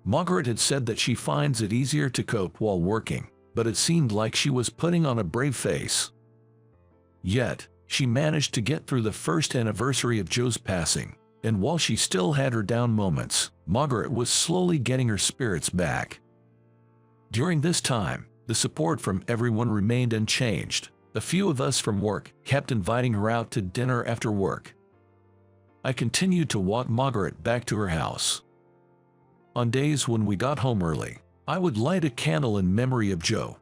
Margaret had said that she finds it easier to cope while working, but it seemed like she was putting on a brave face. Yet, she managed to get through the first anniversary of Joe's passing, and while she still had her down moments, Margaret was slowly getting her spirits back. During this time, the support from everyone remained unchanged. A few of us from work kept inviting her out to dinner after work. I continued to walk Margaret back to her house. On days when we got home early, I would light a candle in memory of Joe.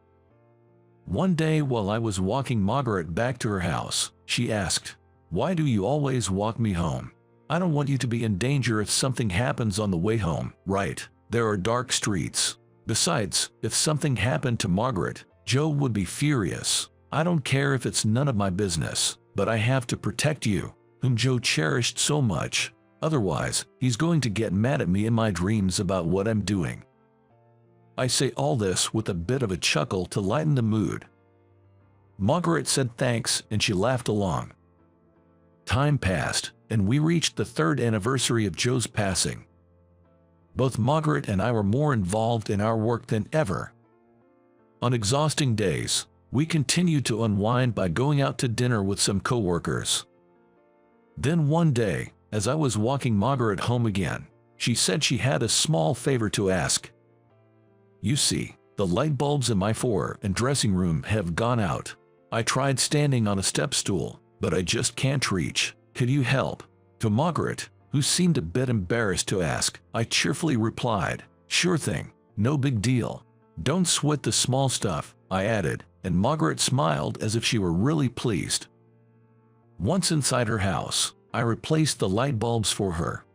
One day while I was walking Margaret back to her house, she asked, "Why do you always walk me home? I don't want you to be in danger if something happens on the way home, right? There are dark streets. Besides, if something happened to Margaret, Joe would be furious. I don't care if it's none of my business, but I have to protect you, whom Joe cherished so much. Otherwise, he's going to get mad at me in my dreams about what I'm doing." I say all this with a bit of a chuckle to lighten the mood. Margaret said thanks and she laughed along. Time passed, and we reached the third anniversary of Joe's passing. Both Margaret and I were more involved in our work than ever. On exhausting days, we continued to unwind by going out to dinner with some coworkers. Then one day, as I was walking Margaret home again, she said she had a small favor to ask. "You see, the light bulbs in my foyer and dressing room have gone out. I tried standing on a step stool, but I just can't reach. Could you help?" To Margaret, who seemed a bit embarrassed to ask, I cheerfully replied, "Sure thing, no big deal. Don't sweat the small stuff," I added, and Margaret smiled as if she were really pleased. Once inside her house, I replaced the light bulbs for her.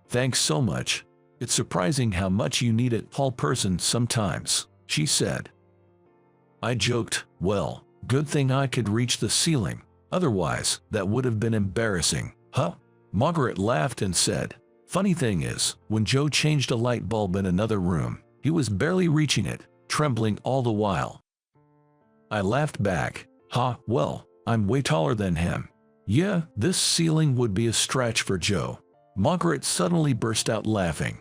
"Thanks so much. It's surprising how much you need a tall person sometimes," she said. I joked, "Well, Good thing I could reach the ceiling, otherwise that would have been embarrassing. Huh? Margaret laughed and said, "Funny thing is, when Joe changed a light bulb in another room, he was barely reaching it, trembling all the while." I laughed back. "Ha, well, I'm way taller than him. Yeah, this ceiling would be a stretch for Joe." Margaret suddenly burst out laughing.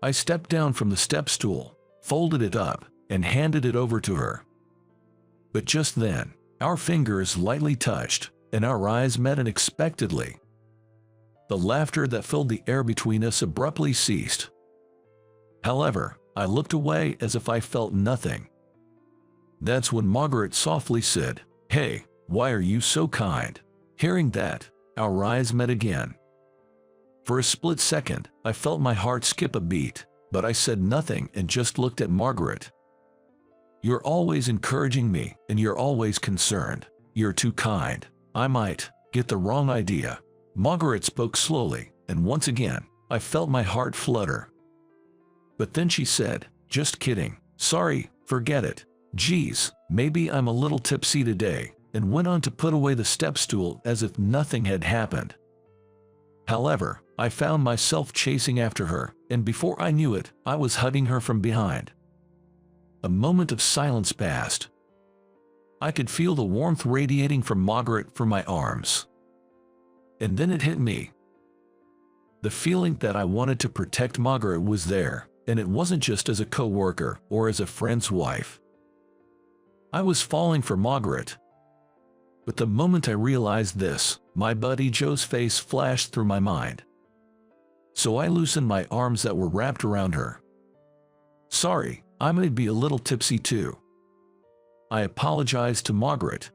I stepped down from the step stool, folded it up, and handed it over to her. But just then, our fingers lightly touched, and our eyes met unexpectedly. The laughter that filled the air between us abruptly ceased. However, I looked away as if I felt nothing. That's when Margaret softly said, "Hey, why are you so kind?" Hearing that, our eyes met again. For a split second, I felt my heart skip a beat, but I said nothing and just looked at Margaret. "You're always encouraging me, and you're always concerned. You're too kind. I might get the wrong idea." Margaret spoke slowly, and once again, I felt my heart flutter. But then she said, "Just kidding. Sorry, forget it. Geez, maybe I'm a little tipsy today," and went on to put away the step stool as if nothing had happened. However, I found myself chasing after her, and before I knew it, I was hugging her from behind. A moment of silence passed. I could feel the warmth radiating from Margaret from my arms. And then it hit me. The feeling that I wanted to protect Margaret was there, and it wasn't just as a co-worker or as a friend's wife. I was falling for Margaret. But the moment I realized this, my buddy Joe's face flashed through my mind. So I loosened my arms that were wrapped around her. "Sorry, I may be a little tipsy too." I apologized to Margaret.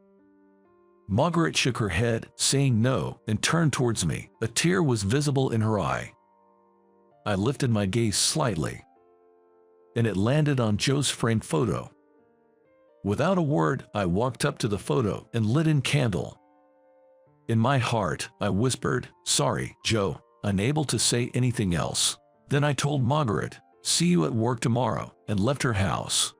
Margaret shook her head, saying no, and turned towards me. A tear was visible in her eye. I lifted my gaze slightly, and it landed on Joe's framed photo. Without a word, I walked up to the photo and lit a candle. In my heart, I whispered, "Sorry, Joe," unable to say anything else. Then I told Margaret, "See you at work tomorrow," and left her house.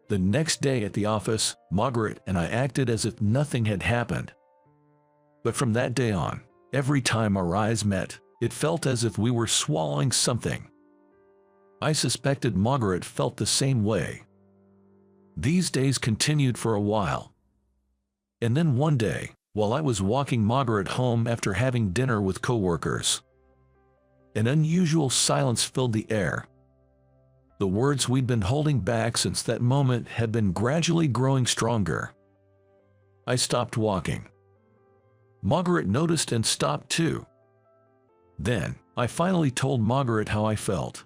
The next day at the office, Margaret and I acted as if nothing had happened. But from that day on, every time our eyes met, it felt as if we were swallowing something. I suspected Margaret felt the same way. These days continued for a while. And then one day, while I was walking Margaret home after having dinner with coworkers, an unusual silence filled the air. The words we'd been holding back since that moment had been gradually growing stronger. I stopped walking. Margaret noticed and stopped too. Then, I finally told Margaret how I felt.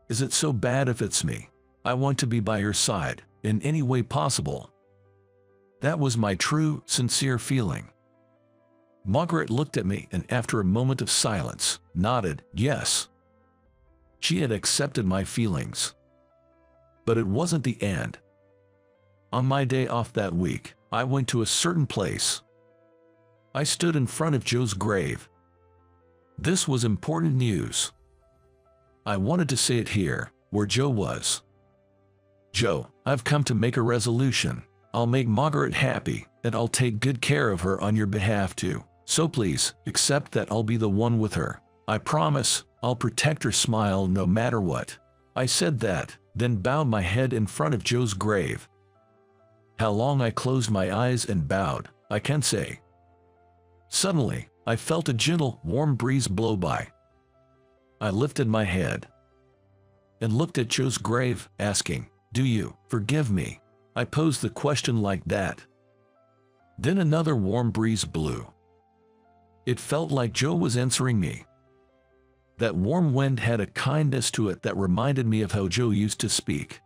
"Is it so bad if it's me? I want to be by your side, in any way possible." That was my true, sincere feeling. Margaret looked at me and after a moment of silence, nodded, yes. She had accepted my feelings. But it wasn't the end. On my day off that week, I went to a certain place. I stood in front of Joe's grave. This was important news. I wanted to say it here, where Joe was. "Joe, I've come to make a resolution. I'll make Margaret happy, and I'll take good care of her on your behalf too. So please, accept that I'll be the one with her. I promise, I'll protect her smile no matter what." I said that, then bowed my head in front of Joe's grave. How long I closed my eyes and bowed, I can't say. Suddenly, I felt a gentle, warm breeze blow by. I lifted my head and looked at Joe's grave, asking, "Do you forgive me?" I posed the question like that. Then another warm breeze blew. It felt like Joe was answering me. That warm wind had a kindness to it that reminded me of how Joe used to speak.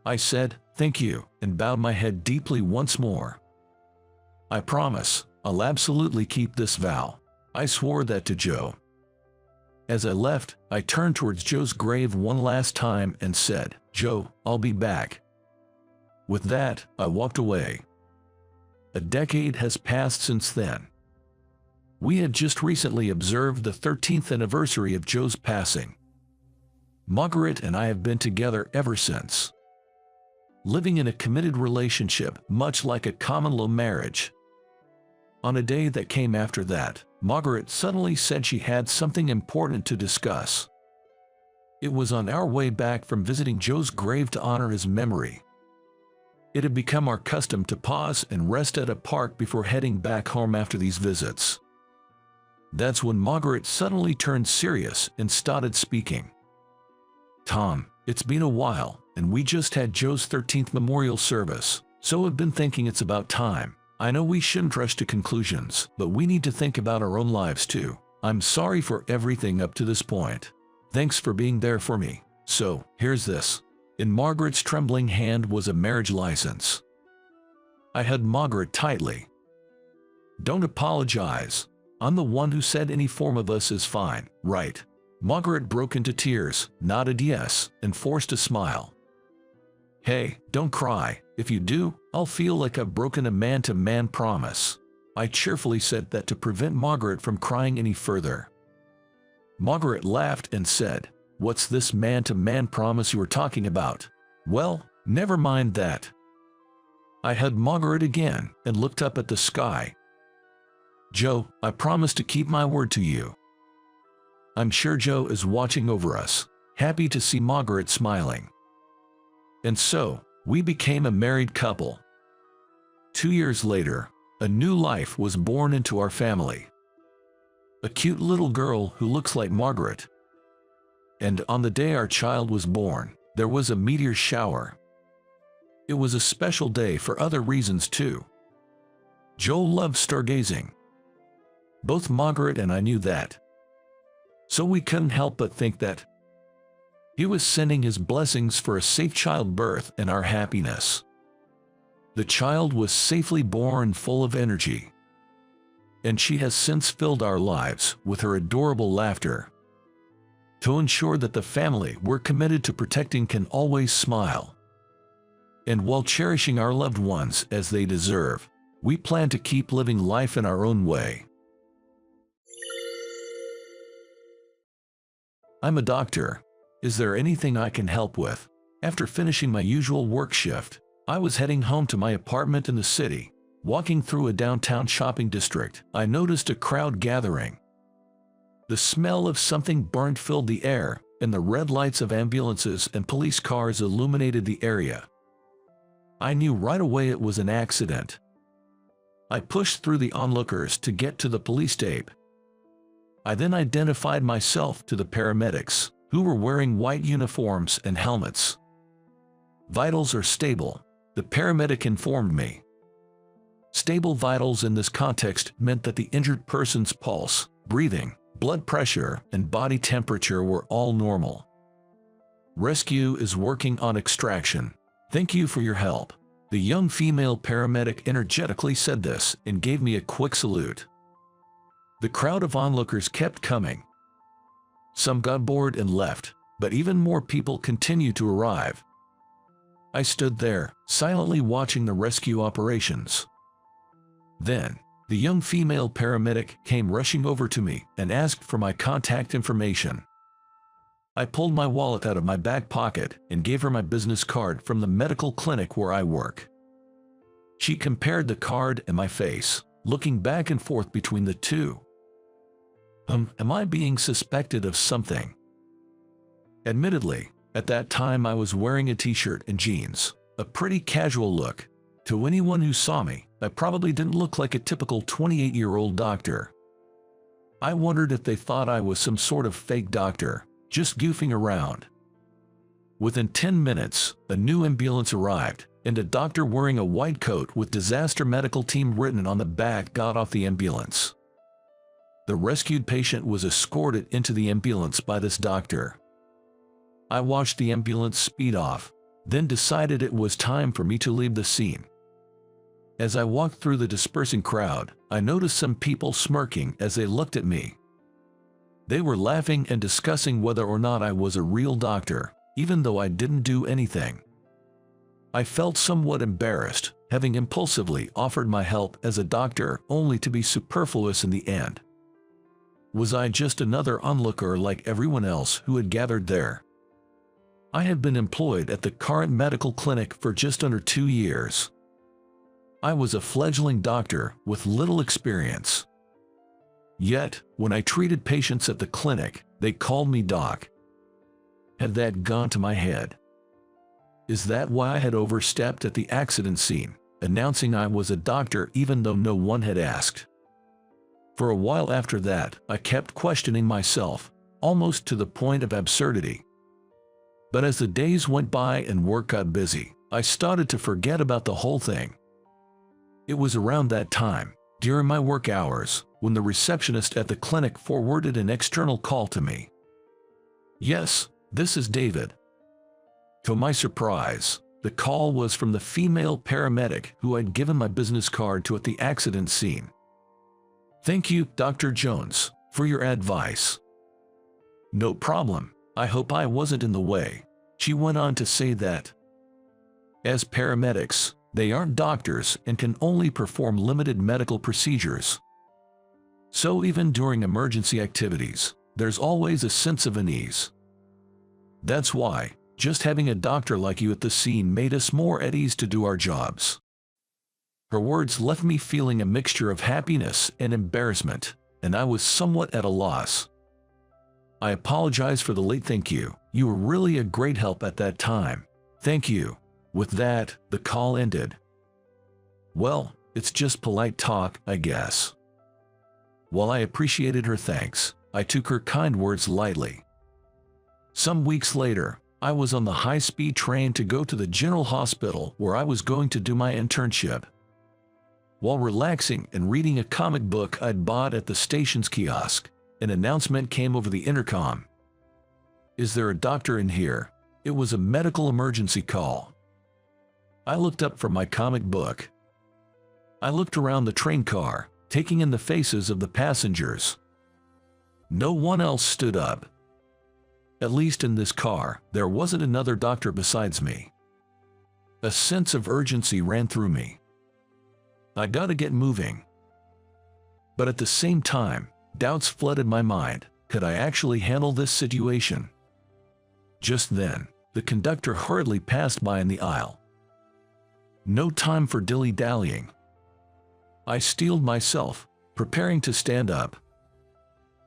I said, "Thank you," and bowed my head deeply once more. "I promise, I'll absolutely keep this vow." I swore that to Joe. As I left, I turned towards Joe's grave one last time and said, "Joe, I'll be back." With that, I walked away. A decade has passed since then. We had just recently observed the 13th anniversary of Joe's passing. Margaret and I have been together ever since. living in a committed relationship, much like a common-law marriage. On a day that came after that, Margaret suddenly said she had something important to discuss. It was on our way back from visiting Joe's grave to honor his memory. It had become our custom to pause and rest at a park before heading back home after these visits. That's when Margaret suddenly turned serious and started speaking. "Tom, it's been a while, and we just had Joe's 13th memorial service, so I've been thinking it's about time. I know we shouldn't rush to conclusions, but we need to think about our own lives too. I'm sorry for everything up to this point. Thanks for being there for me. So, here's this." In Margaret's trembling hand was a marriage license. I hugged Margaret tightly. "Don't apologize. I'm the one who said any form of us is fine, right?" Margaret broke into tears, nodded yes, and forced a smile. "Hey, don't cry. If you do, I'll feel like I've broken a man-to-man promise." I cheerfully said that to prevent Margaret from crying any further. Margaret laughed and said, "What's this man-to-man promise you were talking about?" "Well, never mind that." I hugged Margaret again and looked up at the sky. "Joe, I promise to keep my word to you." I'm sure Joe is watching over us, happy to see Margaret smiling. And so, we became a married couple. 2 years later, a new life was born into our family. A cute little girl who looks like Margaret. And on the day our child was born, there was a meteor shower. It was a special day for other reasons too. Joe loved stargazing. Both Margaret and I knew that. So we couldn't help but think that he was sending his blessings for a safe childbirth and our happiness. The child was safely born, full of energy. And she has since filled our lives with her adorable laughter. To ensure that the family we're committed to protecting can always smile. And while cherishing our loved ones as they deserve, we plan to keep living life in our own way. I'm a doctor. Is there anything I can help with? After finishing my usual work shift, I was heading home to my apartment in the city. Walking through a downtown shopping district, I noticed a crowd gathering. The smell of something burnt filled the air, and the red lights of ambulances and police cars illuminated the area. I knew right away it was an accident. I pushed through the onlookers to get to the police tape. I then identified myself to the paramedics, who were wearing white uniforms and helmets. "Vitals are stable," the paramedic informed me. Stable vitals in this context meant that the injured person's pulse, breathing, blood pressure, and body temperature were all normal. "Rescue is working on extraction. Thank you for your help." The young female paramedic energetically said this and gave me a quick salute. The crowd of onlookers kept coming. Some got bored and left, but even more people continued to arrive. I stood there, silently watching the rescue operations. Then, the young female paramedic came rushing over to me and asked for my contact information. I pulled my wallet out of my back pocket and gave her my business card from the medical clinic where I work. She compared the card and my face, looking back and forth between the two. Am I being suspected of something? Admittedly, at that time I was wearing a t-shirt and jeans, a pretty casual look. To anyone who saw me, I probably didn't look like a typical 28-year-old doctor. I wondered if they thought I was some sort of fake doctor, just goofing around. Within 10 minutes, a new ambulance arrived, and a doctor wearing a white coat with Disaster Medical Team written on the back got off the ambulance. The rescued patient was escorted into the ambulance by this doctor. I watched the ambulance speed off, then decided it was time for me to leave the scene. As I walked through the dispersing crowd, I noticed some people smirking as they looked at me. They were laughing and discussing whether or not I was a real doctor, even though I didn't do anything. I felt somewhat embarrassed, having impulsively offered my help as a doctor only to be superfluous in the end. Was I just another onlooker like everyone else who had gathered there? I had been employed at the current medical clinic for just under 2 years. I was a fledgling doctor with little experience. Yet, when I treated patients at the clinic, they called me Doc. Had that gone to my head? Is that why I had overstepped at the accident scene, announcing I was a doctor even though no one had asked? For a while after that, I kept questioning myself, almost to the point of absurdity. But as the days went by and work got busy, I started to forget about the whole thing. It was around that time, during my work hours, when the receptionist at the clinic forwarded an external call to me. "Yes, this is David." To my surprise, the call was from the female paramedic who I'd given my business card to at the accident scene. "Thank you, Dr. Jones, for your advice." "No problem. I hope I wasn't in the way." She went on to say that, as paramedics, they aren't doctors and can only perform limited medical procedures. So even during emergency activities, there's always a sense of unease. That's why, just having a doctor like you at the scene made us more at ease to do our jobs. Her words left me feeling a mixture of happiness and embarrassment, and I was somewhat at a loss. "I apologize for the late thank you. You were really a great help at that time. Thank you." With that, the call ended. Well, it's just polite talk, I guess. While I appreciated her thanks, I took her kind words lightly. Some weeks later, I was on the high-speed train to go to the general hospital where I was going to do my internship. While relaxing and reading a comic book I'd bought at the station's kiosk, an announcement came over the intercom. "Is there a doctor in here?" It was a medical emergency call. I looked up from my comic book. I looked around the train car, taking in the faces of the passengers. No one else stood up. At least in this car, there wasn't another doctor besides me. A sense of urgency ran through me. I gotta get moving. But at the same time, doubts flooded my mind. Could I actually handle this situation? Just then, the conductor hurriedly passed by in the aisle. No time for dilly-dallying. I steeled myself, preparing to stand up.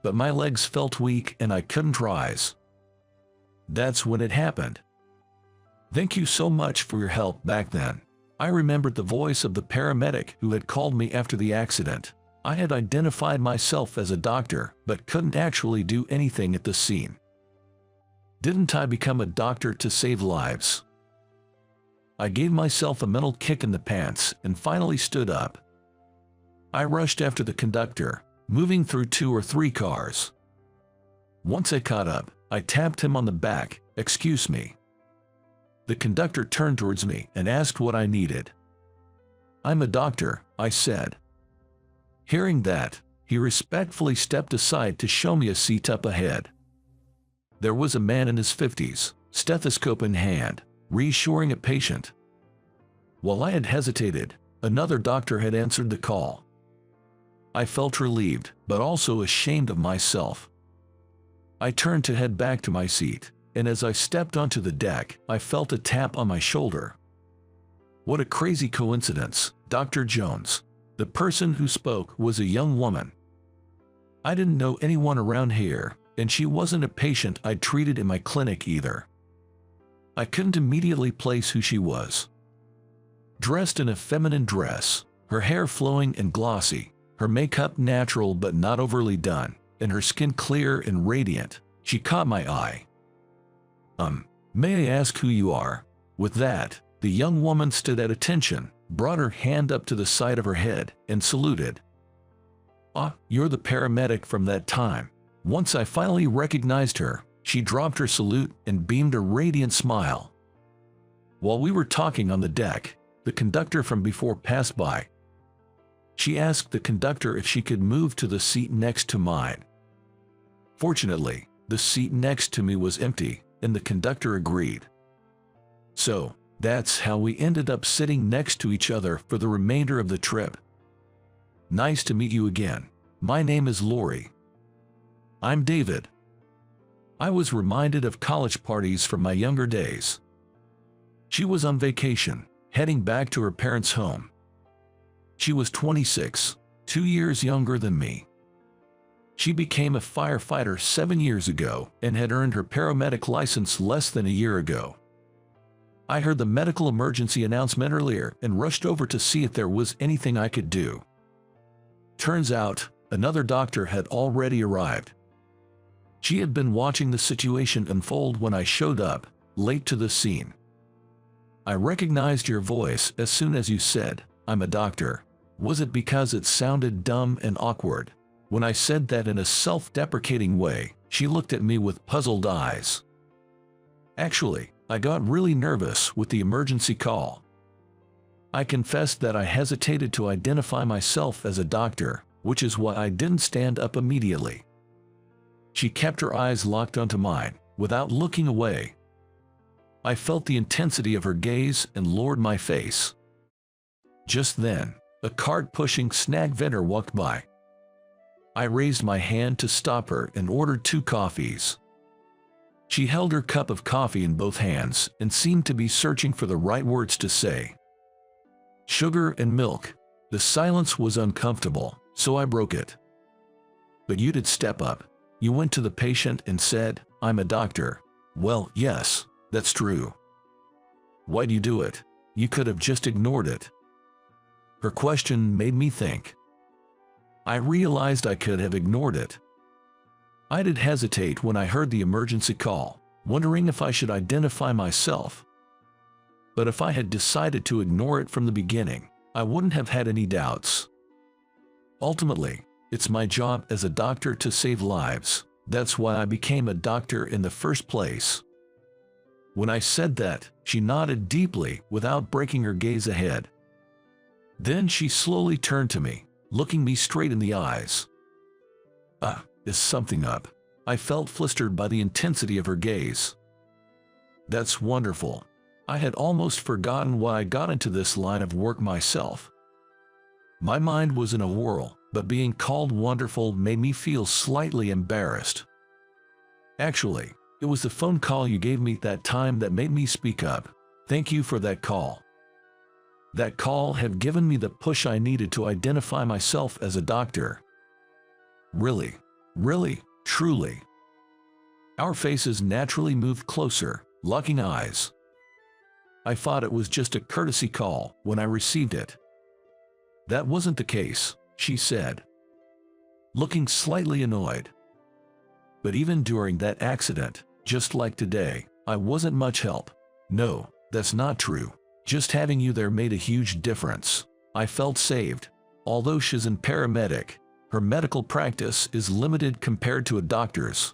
But my legs felt weak and I couldn't rise. That's when it happened. "Thank you so much for your help back then." I remembered the voice of the paramedic who had called me after the accident. I had identified myself as a doctor, but couldn't actually do anything at the scene. Didn't I become a doctor to save lives? I gave myself a mental kick in the pants and finally stood up. I rushed after the conductor, moving through 2 or 3 cars. Once I caught up, I tapped him on the back. "Excuse me." The conductor turned towards me and asked what I needed. "I'm a doctor," I said. Hearing that, he respectfully stepped aside to show me a seat up ahead. There was a man in his 50s, stethoscope in hand, reassuring a patient. While I had hesitated, another doctor had answered the call. I felt relieved, but also ashamed of myself. I turned to head back to my seat, and as I stepped onto the deck, I felt a tap on my shoulder. What a crazy coincidence, Dr. Jones. The person who spoke was a young woman. I didn't know anyone around here, and she wasn't a patient I'd treated in my clinic either. I couldn't immediately place who she was. Dressed in a feminine dress, her hair flowing and glossy, her makeup natural but not overly done, and her skin clear and radiant, she caught my eye. May I ask who you are?" With that, the young woman stood at attention, brought her hand up to the side of her head, and saluted. "Ah, you're the paramedic from that time." Once I finally recognized her, she dropped her salute and beamed a radiant smile. While we were talking on the deck, the conductor from before passed by. She asked the conductor if she could move to the seat next to mine. Fortunately, the seat next to me was empty, and the conductor agreed. So, that's how we ended up sitting next to each other for the remainder of the trip. "Nice to meet you again. My name is Lori." "I'm David." I was reminded of college parties from my younger days. She was on vacation, heading back to her parents' home. She was 26, 2 years younger than me. She became a firefighter 7 years ago and had earned her paramedic license less than a year ago. I heard the medical emergency announcement earlier and rushed over to see if there was anything I could do. Turns out, another doctor had already arrived. She had been watching the situation unfold when I showed up, late to the scene. I recognized your voice as soon as you said, "I'm a doctor." Was it because it sounded dumb and awkward? When I said that in a self-deprecating way, she looked at me with puzzled eyes. Actually, I got really nervous with the emergency call. I confessed that I hesitated to identify myself as a doctor, which is why I didn't stand up immediately. She kept her eyes locked onto mine, without looking away. I felt the intensity of her gaze and lowered my face. Just then, a cart-pushing snack vendor walked by. I raised my hand to stop her and ordered 2 coffees. She held her cup of coffee in both hands and seemed to be searching for the right words to say. Sugar and milk. The silence was uncomfortable, so I broke it. But you did step up. You went to the patient and said, "I'm a doctor." Well, yes, that's true. Why'd you do it? You could have just ignored it. Her question made me think. I realized I could have ignored it. I did hesitate when I heard the emergency call, wondering if I should identify myself. But if I had decided to ignore it from the beginning, I wouldn't have had any doubts. Ultimately, it's my job as a doctor to save lives. That's why I became a doctor in the first place. When I said that, she nodded deeply without breaking her gaze ahead. Then she slowly turned to me, looking me straight in the eyes. Is something up? I felt flustered by the intensity of her gaze. That's wonderful. I had almost forgotten why I got into this line of work myself. My mind was in a whirl, but being called wonderful made me feel slightly embarrassed. Actually, it was the phone call you gave me that time that made me speak up. Thank you for that call. That call had given me the push I needed to identify myself as a doctor. Really, truly. Our faces naturally moved closer, locking eyes. I thought it was just a courtesy call when I received it. That wasn't the case, she said, looking slightly annoyed. But even during that accident, just like today, I wasn't much help. No, that's not true. Just having you there made a huge difference. I felt saved. Although she's a paramedic, her medical practice is limited compared to a doctor's.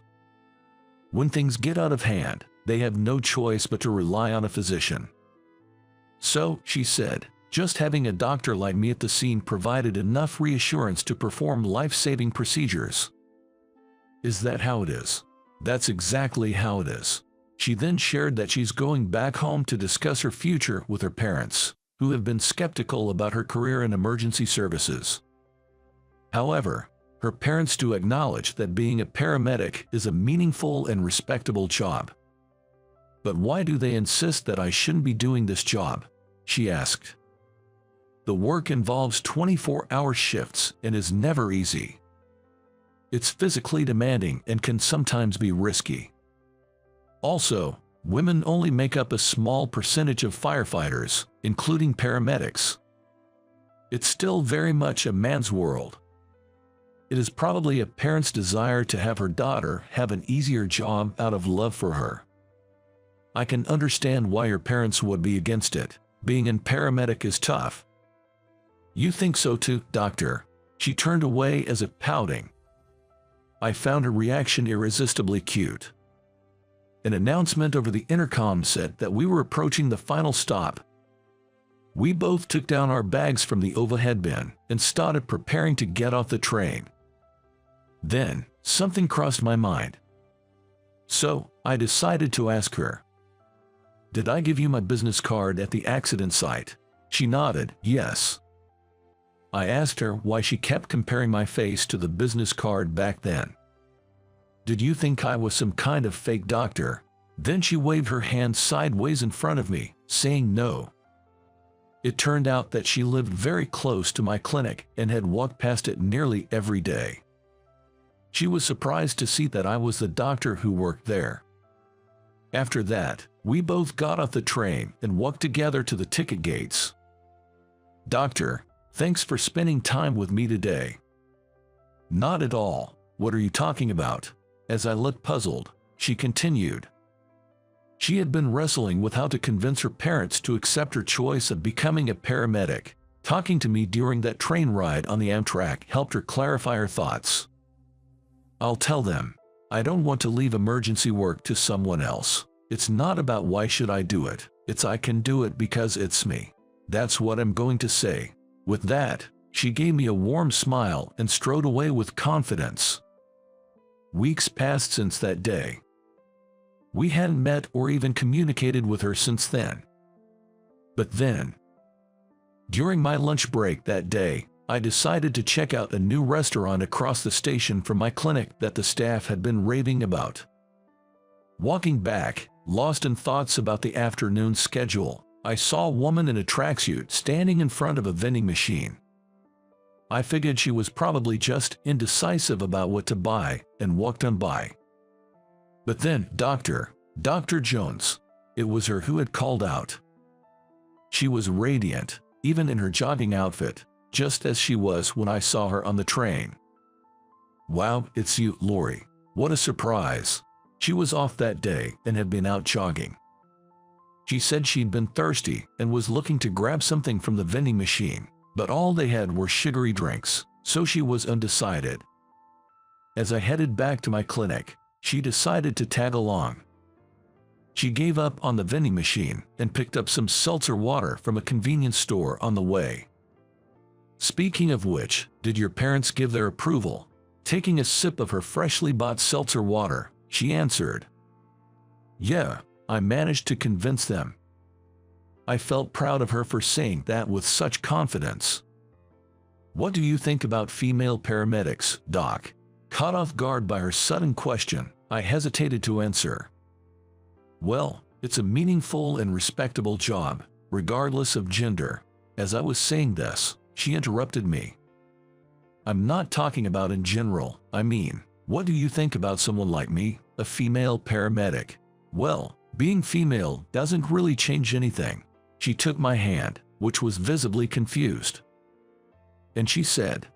When things get out of hand, they have no choice but to rely on a physician. So, she said, just having a doctor like me at the scene provided enough reassurance to perform life-saving procedures. Is that how it is? That's exactly how it is. She then shared that she's going back home to discuss her future with her parents, who have been skeptical about her career in emergency services. However, her parents do acknowledge that being a paramedic is a meaningful and respectable job. But why do they insist that I shouldn't be doing this job? She asked. The work involves 24-hour shifts and is never easy. It's physically demanding and can sometimes be risky. Also, women only make up a small percentage of firefighters, including paramedics. It's still very much a man's world. It is probably a parent's desire to have her daughter have an easier job out of love for her. I can understand why your parents would be against it. Being a paramedic is tough. You think so too, doctor? She turned away as if pouting. I found her reaction irresistibly cute. An announcement over the intercom said that we were approaching the final stop. We both took down our bags from the overhead bin and started preparing to get off the train. Then, something crossed my mind. So, I decided to ask her. Did I give you my business card at the accident site? She nodded, yes. I asked her why she kept comparing my face to the business card back then. Did you think I was some kind of fake doctor?" Then she waved her hand sideways in front of me, saying no. It turned out that she lived very close to my clinic and had walked past it nearly every day. She was surprised to see that I was the doctor who worked there. After that, we both got off the train and walked together to the ticket gates. "Doctor, thanks for spending time with me today." "Not at all. What are you talking about?" As I looked puzzled, she continued. She had been wrestling with how to convince her parents to accept her choice of becoming a paramedic. Talking to me during that train ride on the Amtrak helped her clarify her thoughts. "I'll tell them. I don't want to leave emergency work to someone else. It's not about why should I do it, it's I can do it because it's me. That's what I'm going to say." With that, she gave me a warm smile and strode away with confidence. Weeks passed since that day. We hadn't met or even communicated with her since then. But then, during my lunch break that day, I decided to check out a new restaurant across the station from my clinic that the staff had been raving about. Walking back, lost in thoughts about the afternoon schedule, I saw a woman in a tracksuit standing in front of a vending machine. I figured she was probably just indecisive about what to buy and walked on by. But then, Dr. Jones, it was her who had called out. She was radiant, even in her jogging outfit, just as she was when I saw her on the train. "Wow, it's you, Lori. What a surprise." She was off that day and had been out jogging. She said she'd been thirsty and was looking to grab something from the vending machine, but all they had were sugary drinks, so she was undecided. As I headed back to my clinic, she decided to tag along. She gave up on the vending machine and picked up some seltzer water from a convenience store on the way. "Speaking of which, did your parents give their approval?" Taking a sip of her freshly bought seltzer water, she answered. "Yeah, I managed to convince them." I felt proud of her for saying that with such confidence. "What do you think about female paramedics, Doc?" Caught off guard by her sudden question, I hesitated to answer. "Well, it's a meaningful and respectable job, regardless of gender." As I was saying this, she interrupted me. "I'm not talking about in general, I mean, what do you think about someone like me, a female paramedic?" "Well, being female doesn't really change anything." She took my hand, which was visibly confused. And she said,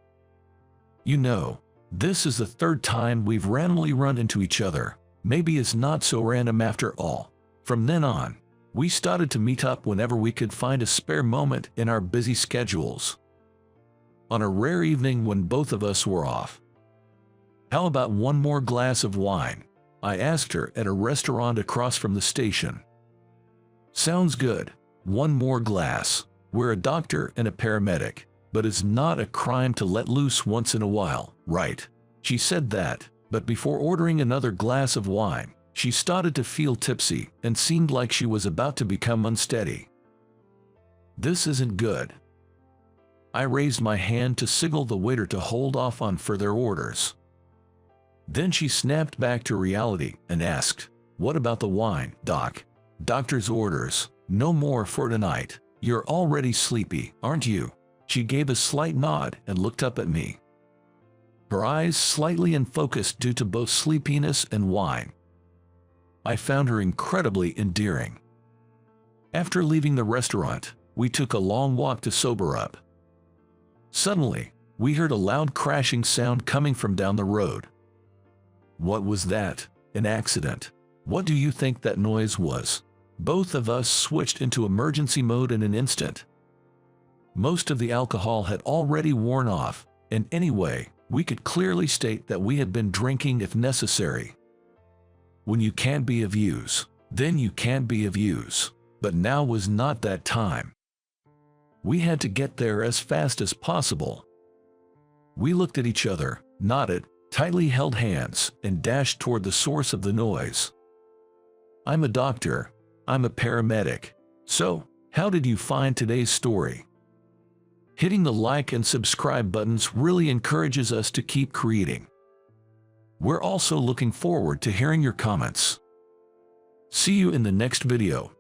"You know, this is the third time we've randomly run into each other. Maybe it's not so random after all." From then on, we started to meet up whenever we could find a spare moment in our busy schedules. On a rare evening when both of us were off. "How about one more glass of wine?" I asked her at a restaurant across from the station. "Sounds good. One more glass. We're a doctor and a paramedic, but it's not a crime to let loose once in a while, right?" She said that, but before ordering another glass of wine, she started to feel tipsy and seemed like she was about to become unsteady. "This isn't good." I raised my hand to signal the waiter to hold off on further orders. Then she snapped back to reality and asked, "What about the wine, Doc?" "Doctor's orders. No more for tonight. You're already sleepy, aren't you?" She gave a slight nod and looked up at me. Her eyes slightly unfocused due to both sleepiness and wine. I found her incredibly endearing. After leaving the restaurant, we took a long walk to sober up. Suddenly, we heard a loud crashing sound coming from down the road. What was that? An accident? What do you think that noise was? Both of us switched into emergency mode in an instant. Most of the alcohol had already worn off, and anyway, we could clearly state that we had been drinking if necessary. When you can't be of use, then you can't be of use. But now was not that time. We had to get there as fast as possible. We looked at each other, nodded, tightly held hands, and dashed toward the source of the noise. "I'm a doctor. I'm a paramedic. So, how did you find today's story?" Hitting the like and subscribe buttons really encourages us to keep creating. We're also looking forward to hearing your comments. See you in the next video.